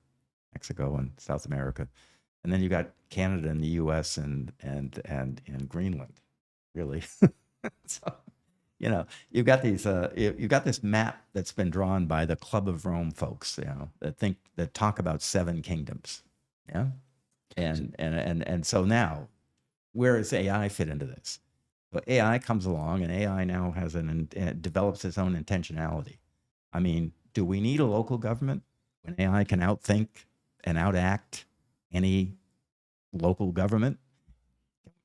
Mexico and South America, and then you've got Canada and the U.S. and Greenland, really. So, you've got these, you've got this map that's been drawn by the Club of Rome folks, that talk about 7 kingdoms, yeah, and so now, where does AI fit into this? But AI comes along, and AI now has develops its own intentionality. I mean, do we need a local government when AI can outthink and outact any local government?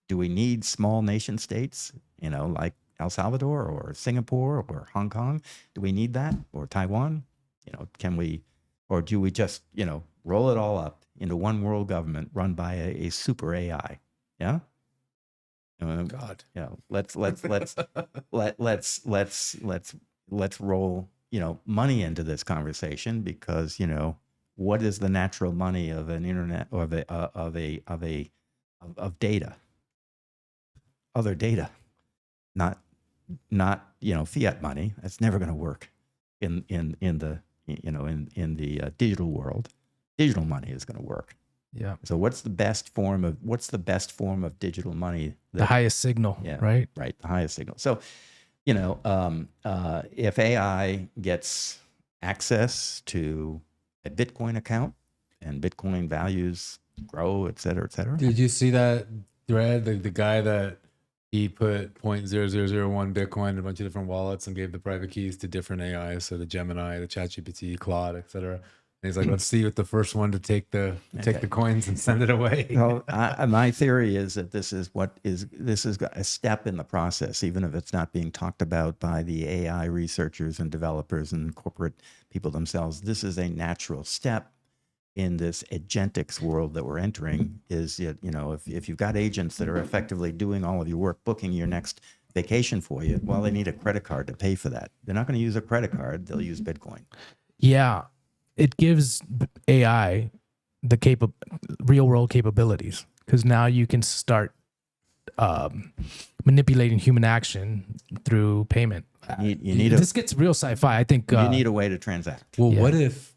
Do we need small nation states, like El Salvador or Singapore or Hong Kong? Do we need that? Or Taiwan? Can we, or do we just, roll it all up into one world government run by a super AI? Yeah. God. Let's roll, money into this conversation, because, what is the natural money of an internet, or of data, other data, not fiat money. That's never going to work in the digital world. Digital money is going to work. Yeah. So what's the best form of digital money? The highest signal, right? Right. The highest signal. So, if AI gets access to a Bitcoin account and Bitcoin values grow, et cetera, et cetera. Did you see that thread, the guy that he put 0.0001 Bitcoin in a bunch of different wallets and gave the private keys to different AIs, so the Gemini, the ChatGPT, Claude, etc. And he's like, let's see what the first one to take the coins and send it away. Well, my theory is that this is a step in the process, even if it's not being talked about by the AI researchers and developers and corporate people themselves. This is a natural step in this agentics world that we're entering. Is, if you've got agents that are effectively doing all of your work, booking your next vacation for you, well, they need a credit card to pay for that. They're not going to use a credit card. They'll use Bitcoin. Yeah. It gives AI the real world capabilities, because now you can start manipulating human action through payment. This gets real sci-fi. I think you need a way to transact. Well,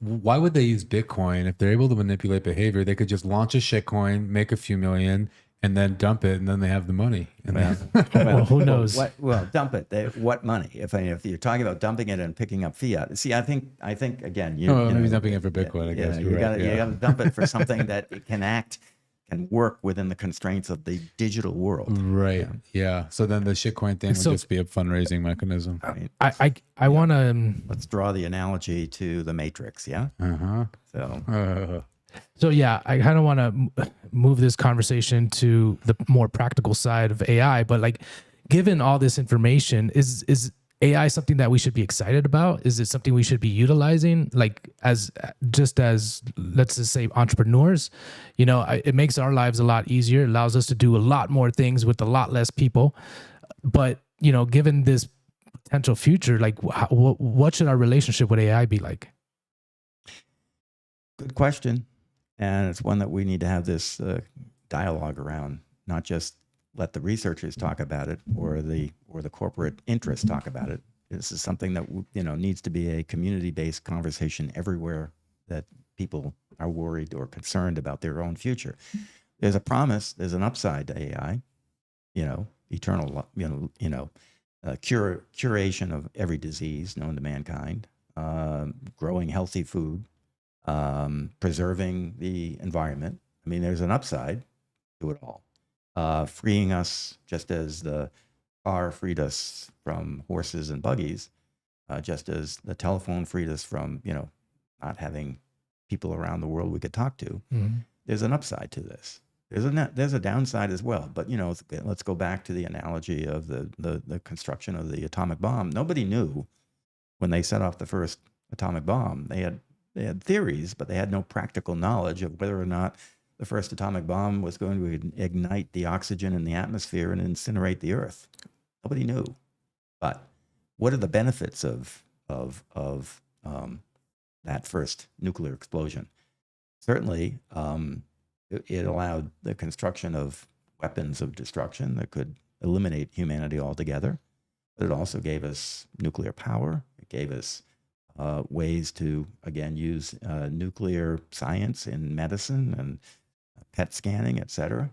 why would they use Bitcoin? If they're able to manipulate behavior, they could just launch a shitcoin, make a few million, and then dump it, and then they have the money. And well, who knows? Dump it. What money? If you're talking about dumping it and picking up fiat, see, I think again, maybe dumping it for Bitcoin. I guess you got to dump it for something that it can work within the constraints of the digital world. Right. Yeah. So then the shitcoin thing would just be a fundraising mechanism. I want to let's draw the analogy to the Matrix. Yeah. So yeah, I kind of want to move this conversation to the more practical side of AI. But like, given all this information, is AI something that we should be excited about? Is it something we should be utilizing? Like, as let's just say entrepreneurs, it makes our lives a lot easier. It allows us to do a lot more things with a lot less people. But given this potential future, like, what should our relationship with AI be like? Good question. And it's one that we need to have this dialogue around, not just let the researchers talk about it or the corporate interests talk about it. This is something that needs to be a community-based conversation everywhere that people are worried or concerned about their own future. There's a promise. There's an upside to AI. Eternal. Curation of every disease known to mankind. Growing healthy food. Preserving the environment. I mean, there's an upside to it all. Freeing us, just as the car freed us from horses and buggies, just as the telephone freed us from, not having people around the world we could talk to. Mm-hmm. There's an upside to this. There's a downside as well. But, let's go back to the analogy of the construction of the atomic bomb. Nobody knew when they set off the first atomic bomb. They had theories, but they had no practical knowledge of whether or not the first atomic bomb was going to ignite the oxygen in the atmosphere and incinerate the Earth. Nobody knew. But what are the benefits of that first nuclear explosion? Certainly, it allowed the construction of weapons of destruction that could eliminate humanity altogether. But it also gave us nuclear power. It gave us ways to, again, use nuclear science in medicine and PET scanning, et cetera,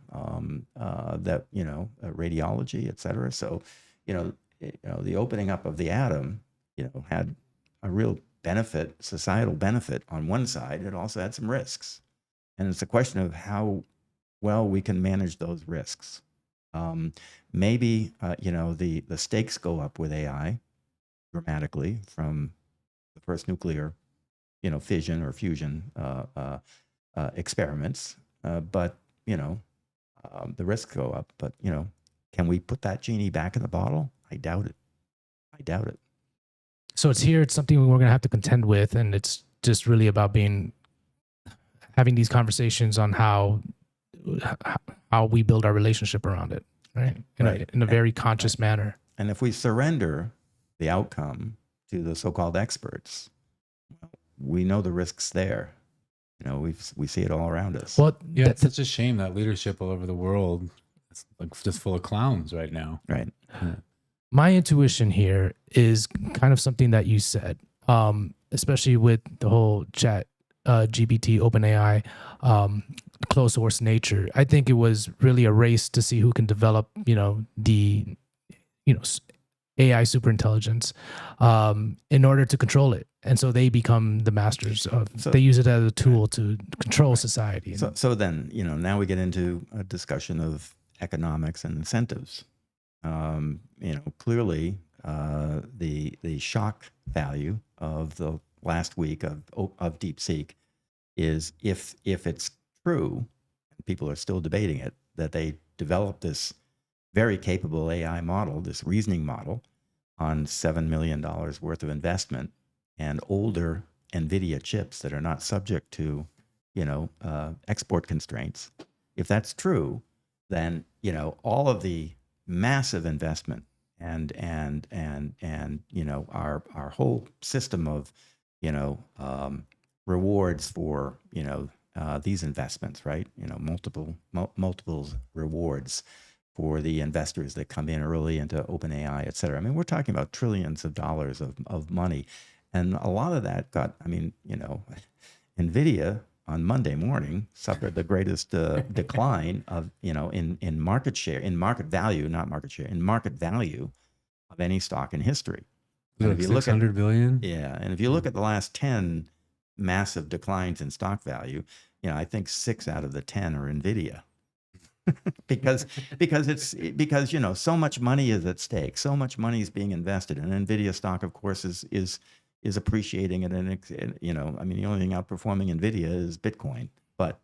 radiology, et cetera. So, the opening up of the atom, had a real benefit, societal benefit on one side. It also had some risks. And it's a question of how well we can manage those risks. Maybe, the stakes go up with AI dramatically from the first nuclear, fission or fusion experiments. But the risks go up. But, can we put that genie back in the bottle? I doubt it. So it's here. It's something we're going to have to contend with. And it's just really about having these conversations on how we build our relationship around it, right? In a very conscious manner. And if we surrender the outcome to the so-called experts, we know the risks there. We see it all around us. Well, yeah, it's such a shame that leadership all over the world is just full of clowns right now. Right. Yeah. My intuition here is kind of something that you said, especially with the whole chat GPT, OpenAI, closed source nature. I think it was really a race to see who can develop, the AI superintelligence in order to control it. And so they become the masters they use it as a tool to control society. So then, now we get into a discussion of economics and incentives. Clearly, the shock value of the last week of DeepSeek is if it's true, and people are still debating it, that they developed this very capable AI model, this reasoning model, on $7 million worth of investment and older NVIDIA chips that are not subject to, export constraints. If that's true, then, all of the massive investment and our whole system of, rewards for, these investments, right? Multiple rewards for the investors that come in early into OpenAI, et cetera. I mean, we're talking about trillions of dollars of money. And a lot of that got, NVIDIA on Monday morning suffered the greatest decline of, in market share, in market value, not market share, in market value of any stock in history. Like 600 billion? Yeah. And if you look at the last 10 massive declines in stock value, I think 6 out of the 10 are NVIDIA. because so much money is at stake, so much money is being invested, and NVIDIA stock, of course, is appreciating it, and the only thing outperforming NVIDIA is Bitcoin. But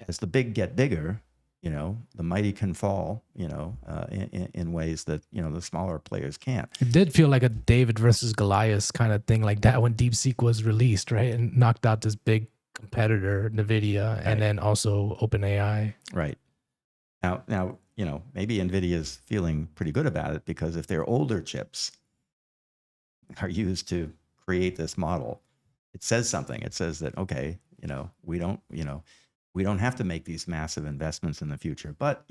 as the big get bigger, the mighty can fall, in ways that the smaller players can't. It did feel like a David versus Goliath kind of thing like that when DeepSeek was released, right, and knocked out this big competitor, NVIDIA, and then also OpenAI. Right. Now, maybe NVIDIA's feeling pretty good about it, because if their older chips are used to create this model, it says something. It says that, okay, we don't have to make these massive investments in the future. But,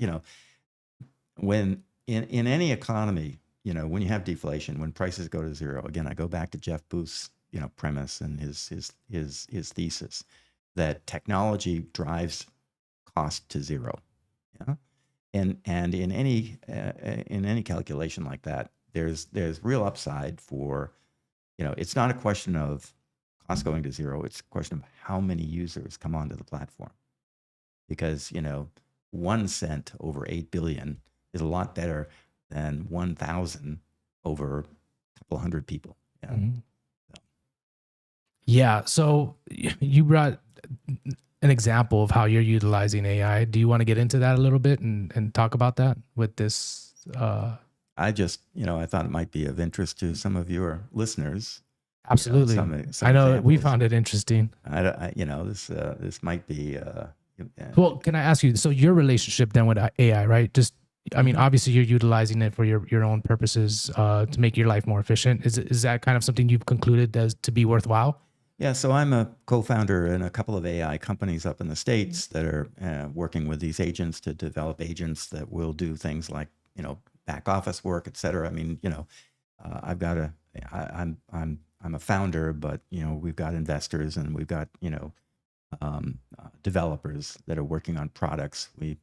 when in any economy, when you have deflation, when prices go to zero, again, I go back to Jeff Booth's, premise and his thesis that technology drives cost to zero. Yeah. And in any calculation like that, there's real upside for, it's not a question of cost going to zero. It's a question of how many users come onto the platform, because, 1 cent over 8 billion is a lot better than 1,000 over a couple hundred people. Yeah. Mm-hmm. Yeah. So you brought an example of how you're utilizing AI. Do you want to get into that a little bit and talk about that with this? I just, I thought it might be of interest to some of your listeners. Absolutely. Some I know examples. we found it interesting. This might be. Well, can I ask you, so your relationship then with AI, right? Just, obviously you're utilizing it for your own purposes to make your life more efficient. Is that kind of something you've concluded as to be worthwhile? Yeah, so I'm a co-founder in a couple of AI companies up in the States that are working with these agents to develop agents that will do things like, back office work, et cetera. I'm a founder, but, we've got investors and we've got, developers that are working on products. We,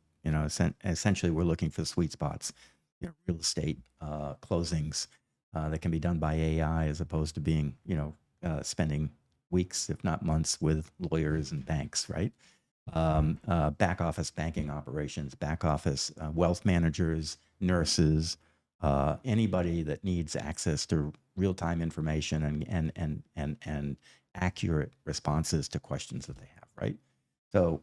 essentially we're looking for sweet spots, real estate closings that can be done by AI as opposed to being, spending weeks, if not months, with lawyers and banks, right? Back office banking operations, back office wealth managers, nurses, anybody that needs access to real-time information and accurate responses to questions that they have, right? So,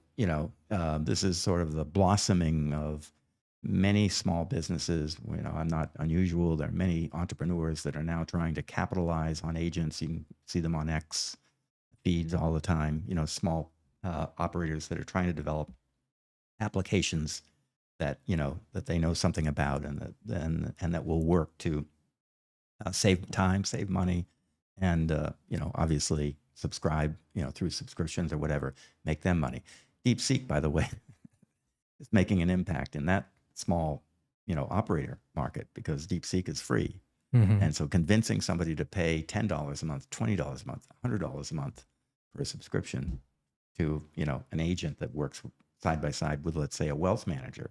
this is sort of the blossoming of many small businesses. I'm not unusual. There are many entrepreneurs that are now trying to capitalize on agents. You can see them on X feeds all the time, small operators that are trying to develop applications that, that they know something about and that will work to save time, save money, and, obviously subscribe, through subscriptions or whatever, make them money. DeepSeek, by the way, is making an impact in that small, operator market, because DeepSeek is free. Mm-hmm. And so convincing somebody to pay $10 a month, $20 a month, $100 a month for a subscription to, an agent that works side by side with, let's say, a wealth manager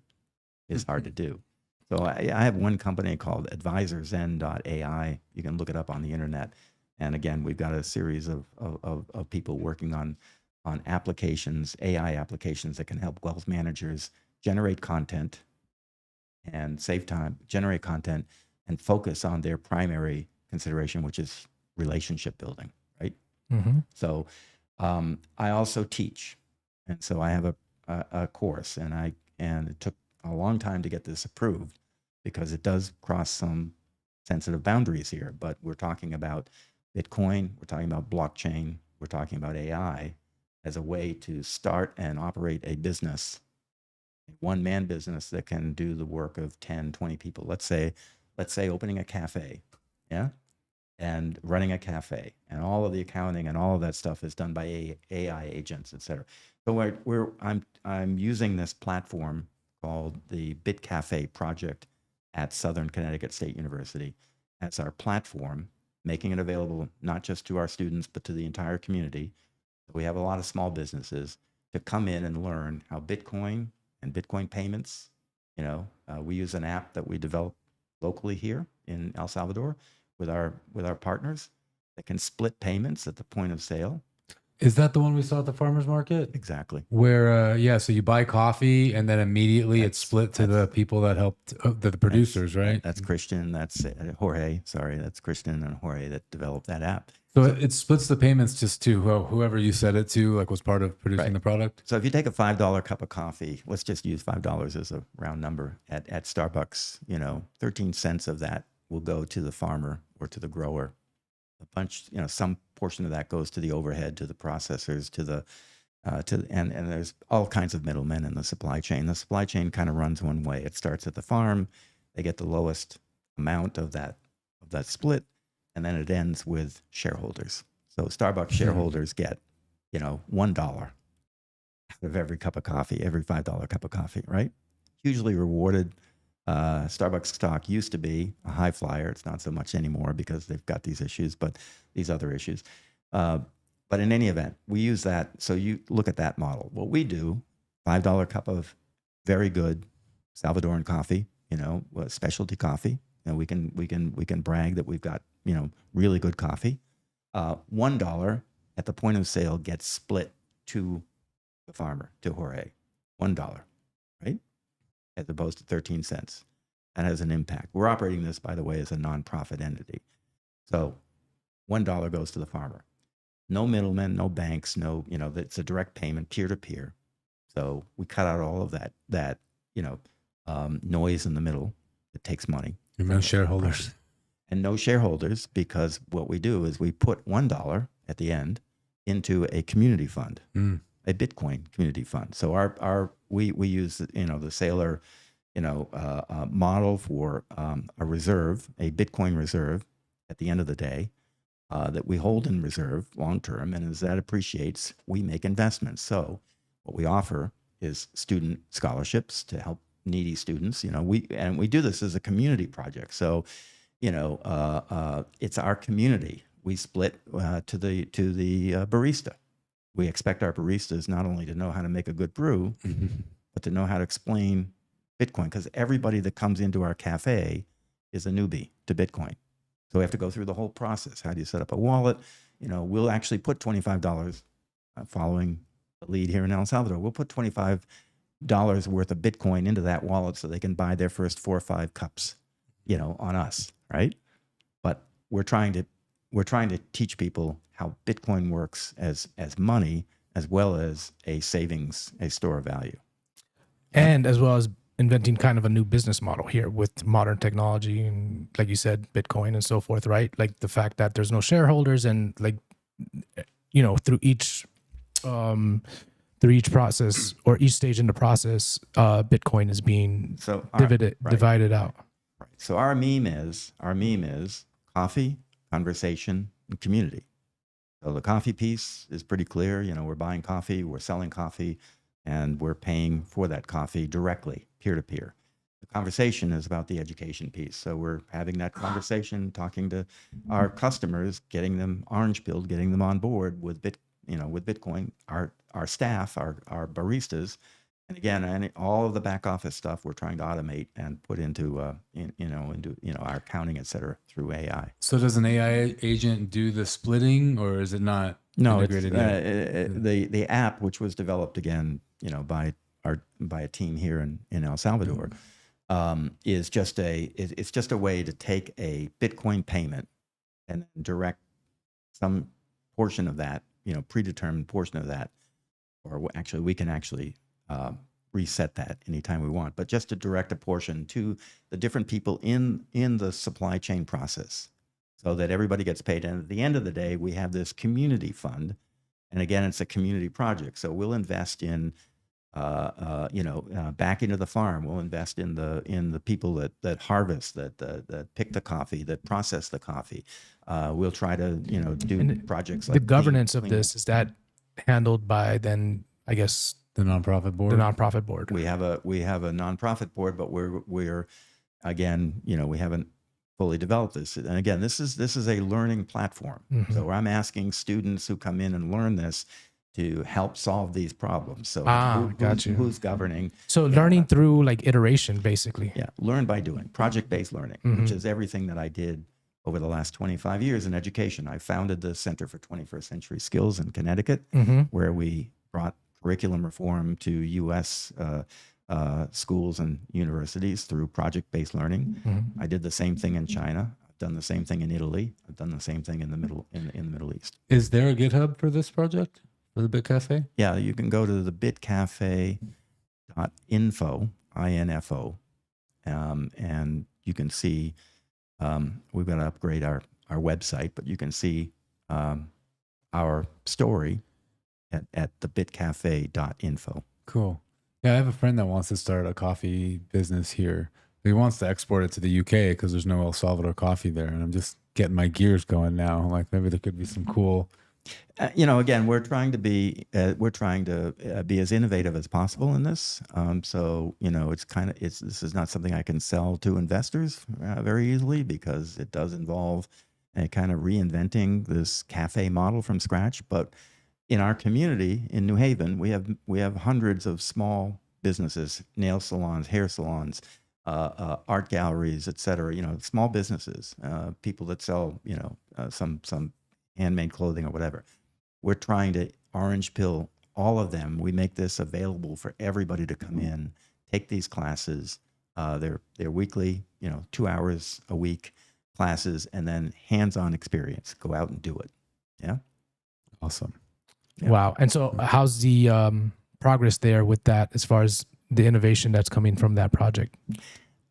is hard to do. So I have one company called advisorzen.ai. You can look it up on the internet. And again, we've got a series of people working on on applications, AI applications that can help wealth managers generate content and save time, generate content, and focus on their primary consideration, which is relationship building, right? Mm-hmm. So I also teach, and so I have a course, and it took a long time to get this approved because it does cross some sensitive boundaries here. But we're talking about Bitcoin, we're talking about blockchain, we're talking about AI as a way to start and operate a business, a one-man business that can do the work of 10, 20 people. Let's say opening a cafe, yeah, and running a cafe, and all of the accounting and all of that stuff is done by AI agents, et cetera. So I'm using this platform called the BitCafe project at Southern Connecticut State University as our platform, making it available not just to our students, but to the entire community. We have a lot of small businesses to come in and learn how Bitcoin and Bitcoin payments, we use an app that we developed locally here in El Salvador with our partners that can split payments at the point of sale. Is that the one we saw at the farmer's market? Exactly. Where, so you buy coffee and then immediately it's split to the people that helped, the producers, right? That's Christian. That's Jorge. Sorry, that's Christian and Jorge that developed that app. So it splits the payments just to whoever you said it to, like was part of producing the product? So if you take a $5 cup of coffee, let's just use $5 as a round number at Starbucks, 13 cents of that will go to the farmer or to the grower. A bunch, some portion of that goes to the overhead, to the processors, and there's all kinds of middlemen in the supply chain. The supply chain kind of runs one way. It starts at the farm. They get the lowest amount of that split, and then it ends with shareholders. So Starbucks shareholders get, $1 out of every cup of coffee, every $5 cup of coffee, right? Hugely rewarded. Starbucks stock used to be a high flyer. It's not so much anymore because they've got these issues, but these other issues. But in any event, we use that. So you look at that model. What we do, $5 cup of very good Salvadoran coffee, specialty coffee, and we can brag that we've got, really good coffee. $1 at the point of sale gets split to the farmer, to Jorge. $1, right? As opposed to 13 cents. That has an impact. We're operating this, by the way, as a nonprofit entity. So $1 goes to the farmer. No middlemen, no banks, it's a direct payment, peer-to-peer. So we cut out all of that noise in the middle that takes money. And no shareholders. And no shareholders, because what we do is we put $1 at the end into a community fund. A Bitcoin community fund. So we use the Saylor model for a reserve, a Bitcoin reserve at the end of the day that we hold in reserve long term, and as that appreciates, we make investments. So what we offer is student scholarships to help needy students. We do this as a community project. So it's our community. We split to the barista. We expect our baristas not only to know how to make a good brew, but to know how to explain Bitcoin, because everybody that comes into our cafe is a newbie to Bitcoin. So we have to go through the whole process. How do you set up a wallet? We'll actually put $25, following the lead here in El Salvador, we'll put $25 worth of Bitcoin into that wallet so they can buy their first 4 or 5 cups, on us, right? But we're trying to teach people how Bitcoin works as money, as well as a savings, a store of value. And as well as inventing kind of a new business model here with modern technology and, like you said, Bitcoin and so forth, right? Like the fact that there's no shareholders and through each process or each stage in the process, Bitcoin is being divided out. Right. So our meme is coffee, conversation, and community. So the coffee piece is pretty clear. We're buying coffee, we're selling coffee, and we're paying for that coffee directly, peer-to-peer. The conversation is about the education piece. So we're having that conversation, talking to our customers, getting them orange-pilled, getting them on board with Bitcoin. Our staff, our baristas, And again, all of the back office stuff we're trying to automate and put into our accounting, et cetera, through AI. So does an AI agent do the splitting, or is it not No, it's integrated yet? the app, which was developed again, by a team here in El Salvador, is just it's just a way to take a Bitcoin payment and direct some portion of that, predetermined portion of that, or actually we can reset that anytime we want, but just to direct a portion to the different people in the supply chain process, so that everybody gets paid. And at the end of the day, we have this community fund, and again, it's a community project. So we'll invest in, back into the farm. We'll invest in the people that harvest, that pick the coffee, that process the coffee. We'll try to do projects like the governance of this. Is that handled by then, I guess, the nonprofit board? The nonprofit board. We have a nonprofit board, but we're again, we haven't fully developed this. And again, this is a learning platform. Mm-hmm. So I'm asking students who come in and learn this to help solve these problems. So who's governing? So learning through like iteration, basically. Yeah, learn by doing, project-based learning, Mm-hmm. which is everything that I did over the last 25 years in education. I founded the Center for 21st Century Skills in Connecticut, Mm-hmm. where we brought curriculum reform to U.S. Schools and universities through project-based learning. Mm-hmm. I did the same thing in China. I've done the same thing in Italy. I've done the same thing in the Middle East. Is there a GitHub for this project, for the BitCafe? Yeah, you can go to the bitcafe.info, info, and you can see we've got to upgrade our website, but you can see our story at the bitcafe.info. Cool. Yeah, I have a friend that wants to start a coffee business here. He wants to export it to the UK because there's no El Salvador coffee there, and I'm just getting my gears going now. Like maybe there could be some cool. Again, we're trying to be as innovative as possible in this. So this is not something I can sell to investors very easily, because it does involve kind of reinventing this cafe model from scratch. But in our community in New Haven, we have hundreds of small businesses, nail salons, hair salons, art galleries, et cetera. Small businesses, people that sell some handmade clothing or whatever. We're trying to orange pill all of them. We make this available for everybody to come in, take these classes. They're weekly, 2 hours a week classes, and then hands-on experience. Go out and do it. Yeah. Awesome. Yeah. Wow. And so how's the progress there with that, as far as the innovation that's coming from that project?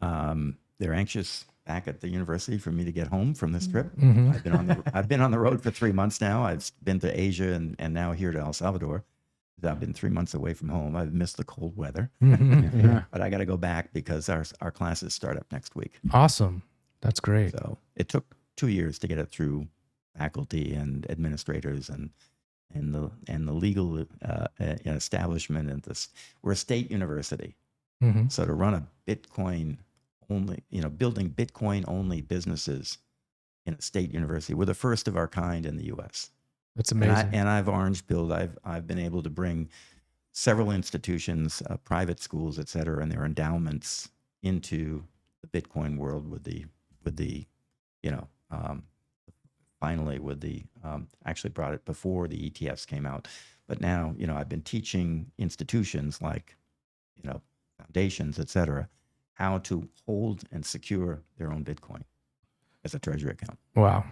They're anxious back at the university for me to get home from this trip. Mm-hmm. I've been on the road for 3 months now. I've been to Asia and now here to El Salvador. I've been 3 months away from home. I've missed the cold weather, Mm-hmm. Yeah. but I got to go back because our classes start up next week. Awesome. That's great. So it took 2 years to get it through faculty and administrators and the legal establishment. And we're a state university. Mm-hmm. So to run a Bitcoin only, building Bitcoin only businesses in a state university, we're the first of our kind in the U.S. That's amazing. And I've orange pilled. I've been able to bring several institutions, private schools, et cetera, and their endowments into the Bitcoin world actually brought it before the ETFs came out. But now, I've been teaching institutions like, foundations, et cetera, how to hold and secure their own Bitcoin as a treasury account. Wow.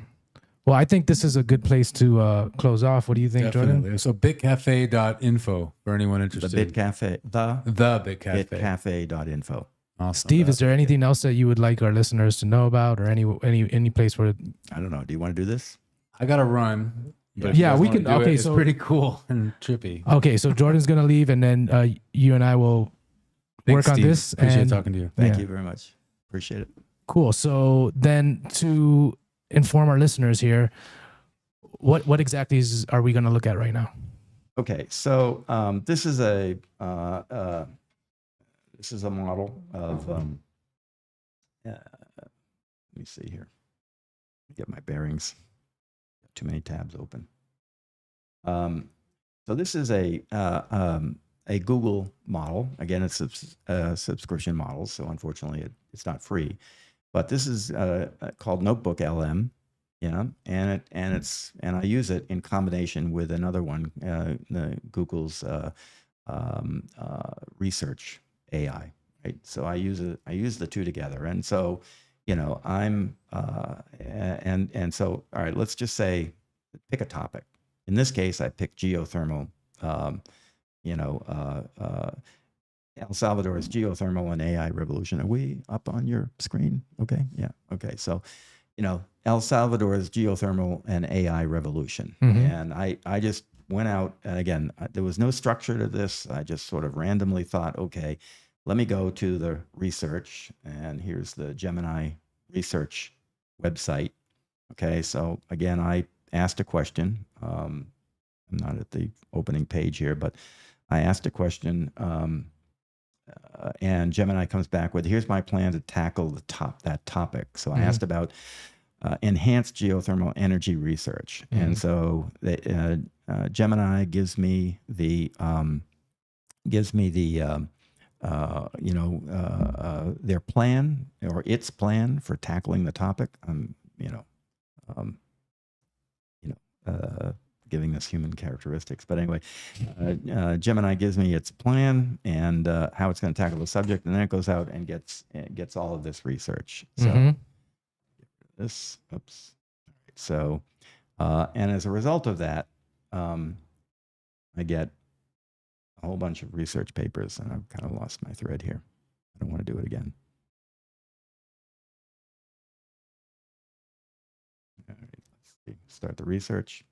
Well, I think this is a good place to close off. What do you think, Jordan? Definitely. So bitcafe.info for anyone interested. The BitCafe, the BitCafe. bitcafe.info. Awesome. Steve, is there anything else that you would like our listeners to know about, or any place where? I don't know. Do you want to do this? I got to run. But if Yeah, you guys we wanna can- do it, okay, it's so- pretty cool and trippy. Okay, so Jordan's gonna leave, and then you and I will Thanks, work on Steve. this. Appreciate and talking to you. Thank Yeah. you very much. Appreciate it. Cool. So then, to inform our listeners here, what exactly are we going to look at right now? Okay, so this is a model of. Let me see here. Get my bearings. Too many tabs open. So this is a a Google model. Again, it's a subscription model, so unfortunately it's not free. But this is called Notebook LM, and I use it in combination with another one, Google's research AI. Right, so I use the two together, and so I'm so all right. Let's just say pick a topic. In this case, I picked geothermal. El Salvador's geothermal and AI revolution. Are we up on your screen? Okay. Yeah. Okay. So, El Salvador's geothermal and AI revolution. And I just went out, and again, there was no structure to this. I just sort of randomly thought, okay, let me go to the research, and here's the Gemini research website. Okay. So again, I asked a question. I'm not at the opening page here, but I asked a question, and Gemini comes back with, here's my plan to tackle that topic. So I asked about enhanced geothermal energy research. And so Gemini gives me their plan, or its plan for tackling the topic. Giving this human characteristics. But anyway, Gemini gives me its plan and how it's going to tackle the subject, and then it goes out and gets all of this research. So this, oops. So, and as a result of that, I get a whole bunch of research papers, and I've kind of lost my thread here. I don't want to do it again. All right, let's see. Start the research.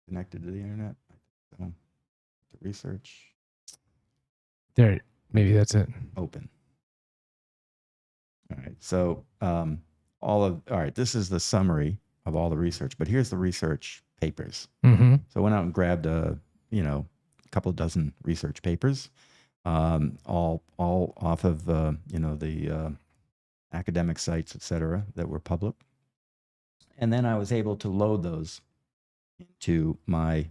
Connected to the internet. So, the research. There, maybe that's it. Open. All right. So all right, this is the summary of all the research, but here's the research papers. So I went out and grabbed a couple dozen research papers, all off of the academic sites, et cetera, that were public. And then I was able to load those into my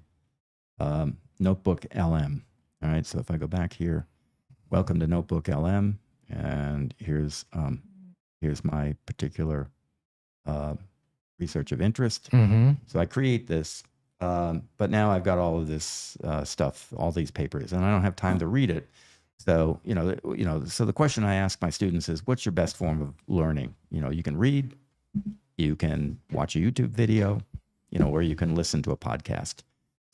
Notebook LM. All right, so if I go back here, welcome to Notebook LM, and here's my particular research of interest. So I create this, but now I've got all of this stuff, all these papers, and I don't have time to read it. So so the question I ask my students is, what's your best form of learning? You can read, you can watch a YouTube video, or you can listen to a podcast.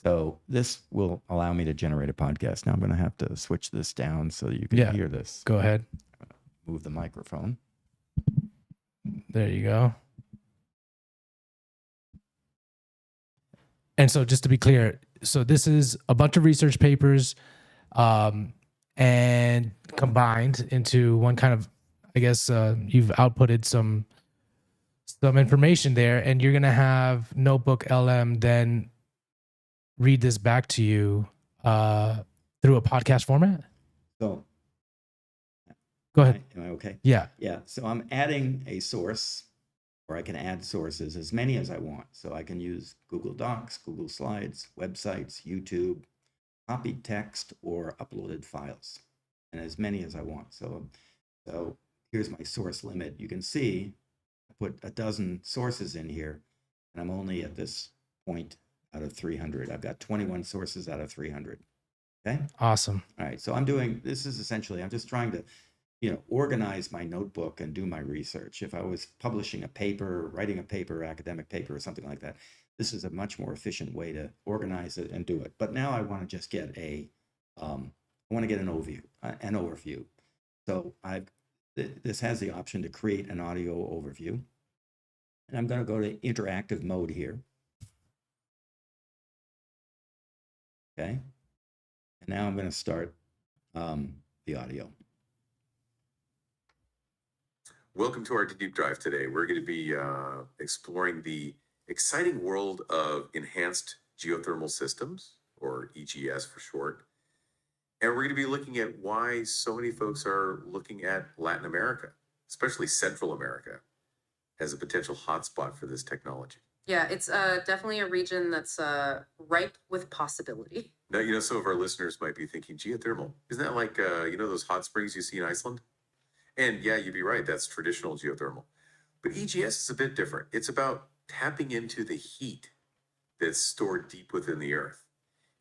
So this will allow me to generate a podcast. Now I'm going to have to switch this down so you can hear this. Go ahead. Move the microphone. There you go. And so just to be clear, so this is a bunch of research papers and combined into one kind of, I guess you've outputted some information there, and you're going to have Notebook LM then read this back to you through a podcast format? So go ahead. Am I okay? Yeah. Yeah. So I'm adding a source, or I can add sources, as many as I want. So I can use Google Docs, Google Slides, websites, YouTube, copied text, or uploaded files, and as many as I want. So here's my source limit. You can see I put a dozen sources in here, and I'm only at this point out of 300. I've got 21 sources out of 300. Okay. Awesome. All right. So I'm just trying to, organize my notebook and do my research. If I was publishing a paper, writing a paper, academic paper, or something like that, this is a much more efficient way to organize it and do it. But now I want to just get an overview. So this has the option to create an audio overview, and I'm going to go to interactive mode here. Okay. And now I'm going to start the audio. Welcome to our deep dive today. We're going to be exploring the exciting world of enhanced geothermal systems, or EGS for short. And we're going to be looking at why so many folks are looking at Latin America, especially Central America, as a potential hotspot for this technology. Yeah, it's definitely a region that's ripe with possibility. Now, some of our listeners might be thinking geothermal. Isn't that like, those hot springs you see in Iceland? And yeah, you'd be right. That's traditional geothermal. But EGS is a bit different. It's about tapping into the heat that's stored deep within the earth,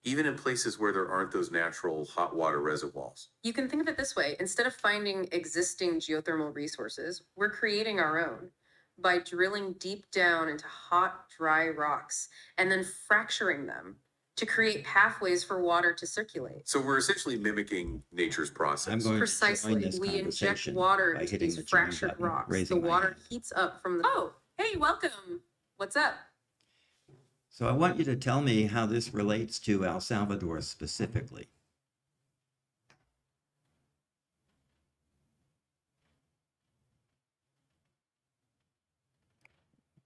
even in places where there aren't those natural hot water reservoirs. You can think of it this way. Instead of finding existing geothermal resources, we're creating our own by drilling deep down into hot, dry rocks and then fracturing them to create pathways for water to circulate. So we're essentially mimicking nature's process. I'm going Precisely. to join this We inject conversation water by into hitting these the join fractured button, rocks. The raising my water hand. heats up from the. Oh, hey, welcome. What's up? So I want you to tell me how this relates to El Salvador specifically.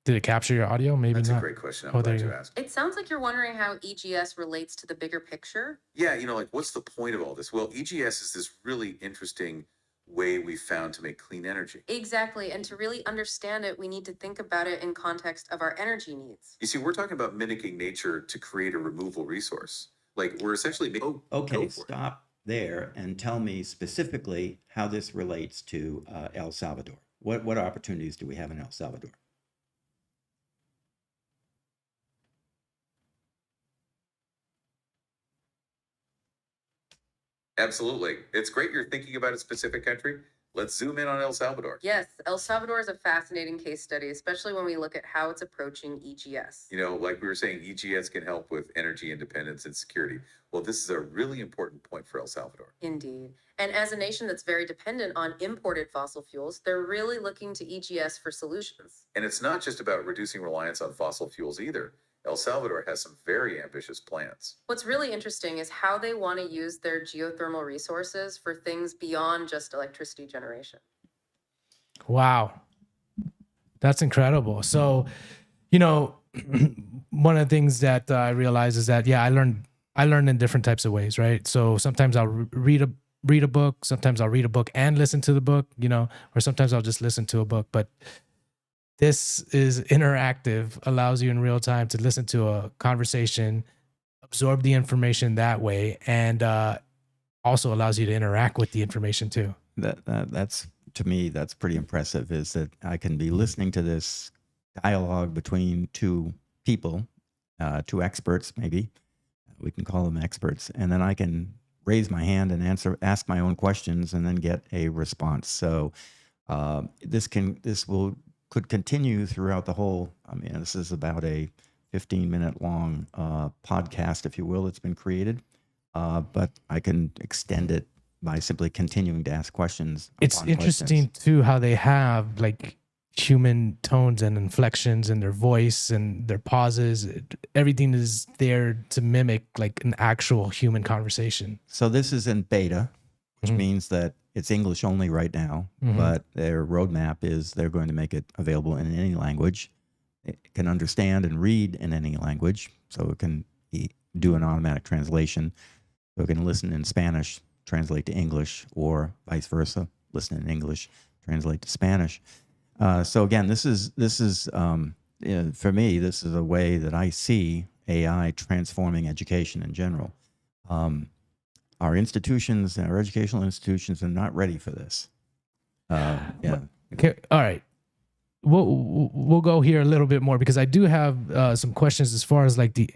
Did it capture your audio? Maybe That's not. a great question. I'm Oh, there glad you you go. asked. It sounds like you're wondering how EGS relates to the bigger picture. Yeah, like what's the point of all this? Well, EGS is this really interesting way we found to make clean energy. Exactly. And to really understand it, we need to think about it in context of our energy needs. You see, we're talking about mimicking nature to create a removal resource. Like we're essentially Okay, go for it. stop there and tell me specifically how this relates to El Salvador. What opportunities do we have in El Salvador? Absolutely. It's great you're thinking about a specific country. Let's zoom in on El Salvador. Yes, El Salvador is a fascinating case study, especially when we look at how it's approaching EGS. Like we were saying, EGS can help with energy independence and security. Well, this is a really important point for El Salvador. Indeed. And as a nation that's very dependent on imported fossil fuels, they're really looking to EGS for solutions. And it's not just about reducing reliance on fossil fuels either. El Salvador has some very ambitious plans. What's really interesting is how they want to use their geothermal resources for things beyond just electricity generation. Wow. That's incredible. So, one of the things that I realized is that, I learn in different types of ways, right? So sometimes I'll read a book. Sometimes I'll read a book and listen to the book, or sometimes I'll just listen to a book. But this is interactive, allows you in real time to listen to a conversation, absorb the information that way, and also allows you to interact with the information too. That's, to me, that's pretty impressive, is that I can be listening to this dialogue between two people, two experts, maybe. We can call them experts. And then I can raise my hand and ask my own questions and then get a response. So this could continue throughout the whole. This is about a 15-minute long podcast, if you will, that's been created. But I can extend it by simply continuing to ask questions. It's interesting too how they have like human tones and inflections in their voice and their pauses. Everything is there to mimic like an actual human conversation. So this is in beta, which means that it's English only right now, but their roadmap is they're going to make it available in any language. It can understand and read in any language, so it can do an automatic translation. So it can listen in Spanish, translate to English, or vice versa, listen in English, translate to Spanish. So again, this is for me, this is a way that I see AI transforming education in general. Our institutions, our educational institutions, are not ready for this. Okay, all right. We'll go here a little bit more because I do have some questions as far as like the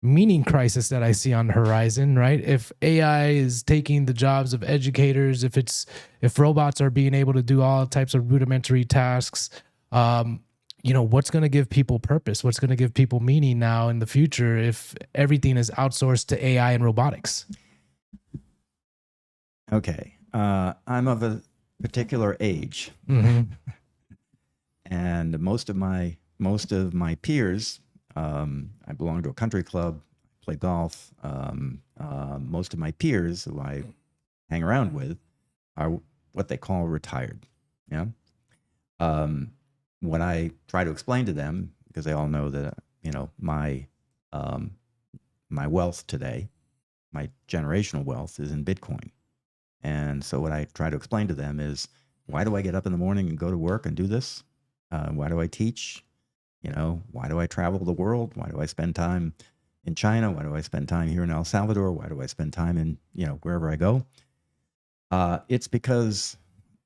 meaning crisis that I see on the horizon, right? If AI is taking the jobs of educators, if robots are being able to do all types of rudimentary tasks, what's going to give people purpose? What's going to give people meaning now in the future if everything is outsourced to AI and robotics? Okay. I'm of a particular age. And most of my peers, I belong to a country club, play golf. Most of my peers who I hang around with are what they call retired. Yeah. When I try to explain to them, because they all know that my wealth today, my generational wealth, is in Bitcoin. And so what I try to explain to them is, why do I get up in the morning and go to work and do this? Why do I teach? You know, why do I travel the world? Why do I spend time in China? Why do I spend time here in El Salvador? Why do I spend time in, you know, wherever I go? It's because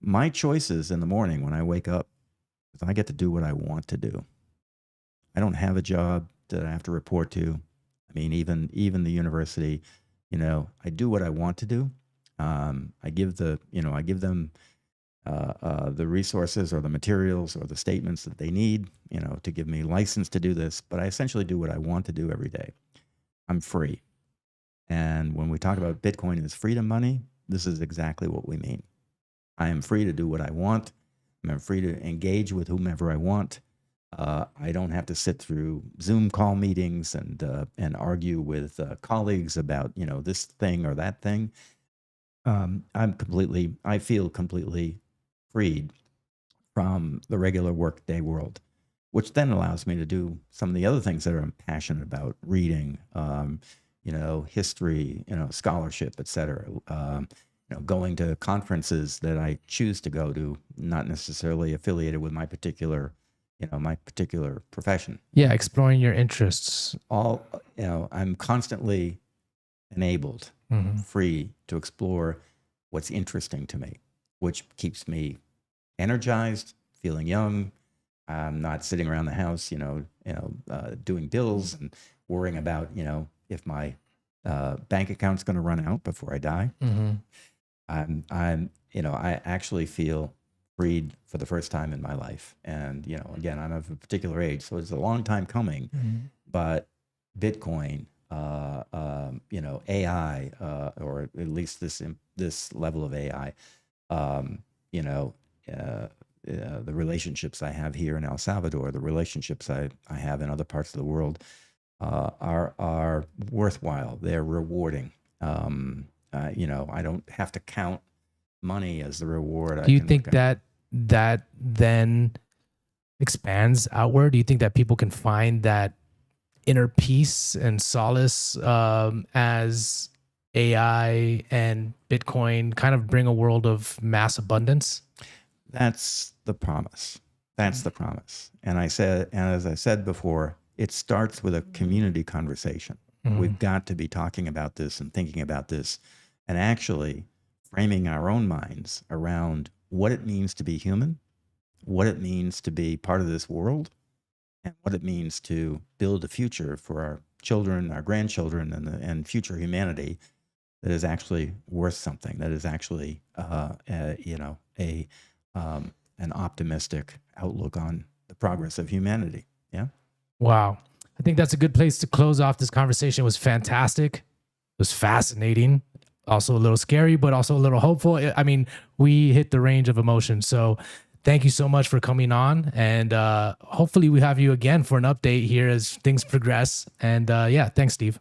my choices in the morning when I wake up, is I get to do what I want to do. I don't have a job that I have to report to. I mean, even the university, you know, I do what I want to do. I give them the resources or the materials or the statements that they need, you know, to give me license to do this. But I essentially do what I want to do every day. I'm free. And when we talk about Bitcoin as freedom money, this is exactly what we mean. I am free to do what I want. I'm free to engage with whomever I want. I don't have to sit through Zoom call meetings and argue with colleagues about, you know, this thing or that thing. I feel completely freed from the regular workday world, which then allows me to do some of the other things that I'm passionate about: reading, you know, history, you know, scholarship, etc. You know, going to conferences that I choose to go to, not necessarily affiliated with my particular profession. Yeah, exploring your interests. You know, I'm constantly enabled, free to explore what's interesting to me, which keeps me energized, feeling young. I'm not sitting around the house, doing bills and worrying about, you know, if my bank account's going to run out before I die. I actually feel freed for the first time in my life. And, you know, again, I'm of a particular age, so it's a long time coming, but Bitcoin, AI, or at least this level of AI, the relationships I have here in El Salvador, the relationships I have in other parts of the world, are worthwhile. They're rewarding. I don't have to count money as the reward. Do you think that then expands outward? Do you think that people can find that inner peace and solace as AI and Bitcoin kind of bring a world of mass abundance? That's the promise. That's the promise. And as I said before, it starts with a community conversation. We've got to be talking about this and thinking about this and actually framing our own minds around what it means to be human, what it means to be part of this world, and what it means to build a future for our children, our grandchildren, and future humanity that is actually worth something, that is actually, an optimistic outlook on the progress of humanity. Yeah. Wow. I think that's a good place to close off this conversation. It was fantastic. It was fascinating. Also a little scary, but also a little hopeful. I mean, we hit the range of emotions. So thank you so much for coming on. And hopefully we have you again for an update here as things progress. And thanks, Steve.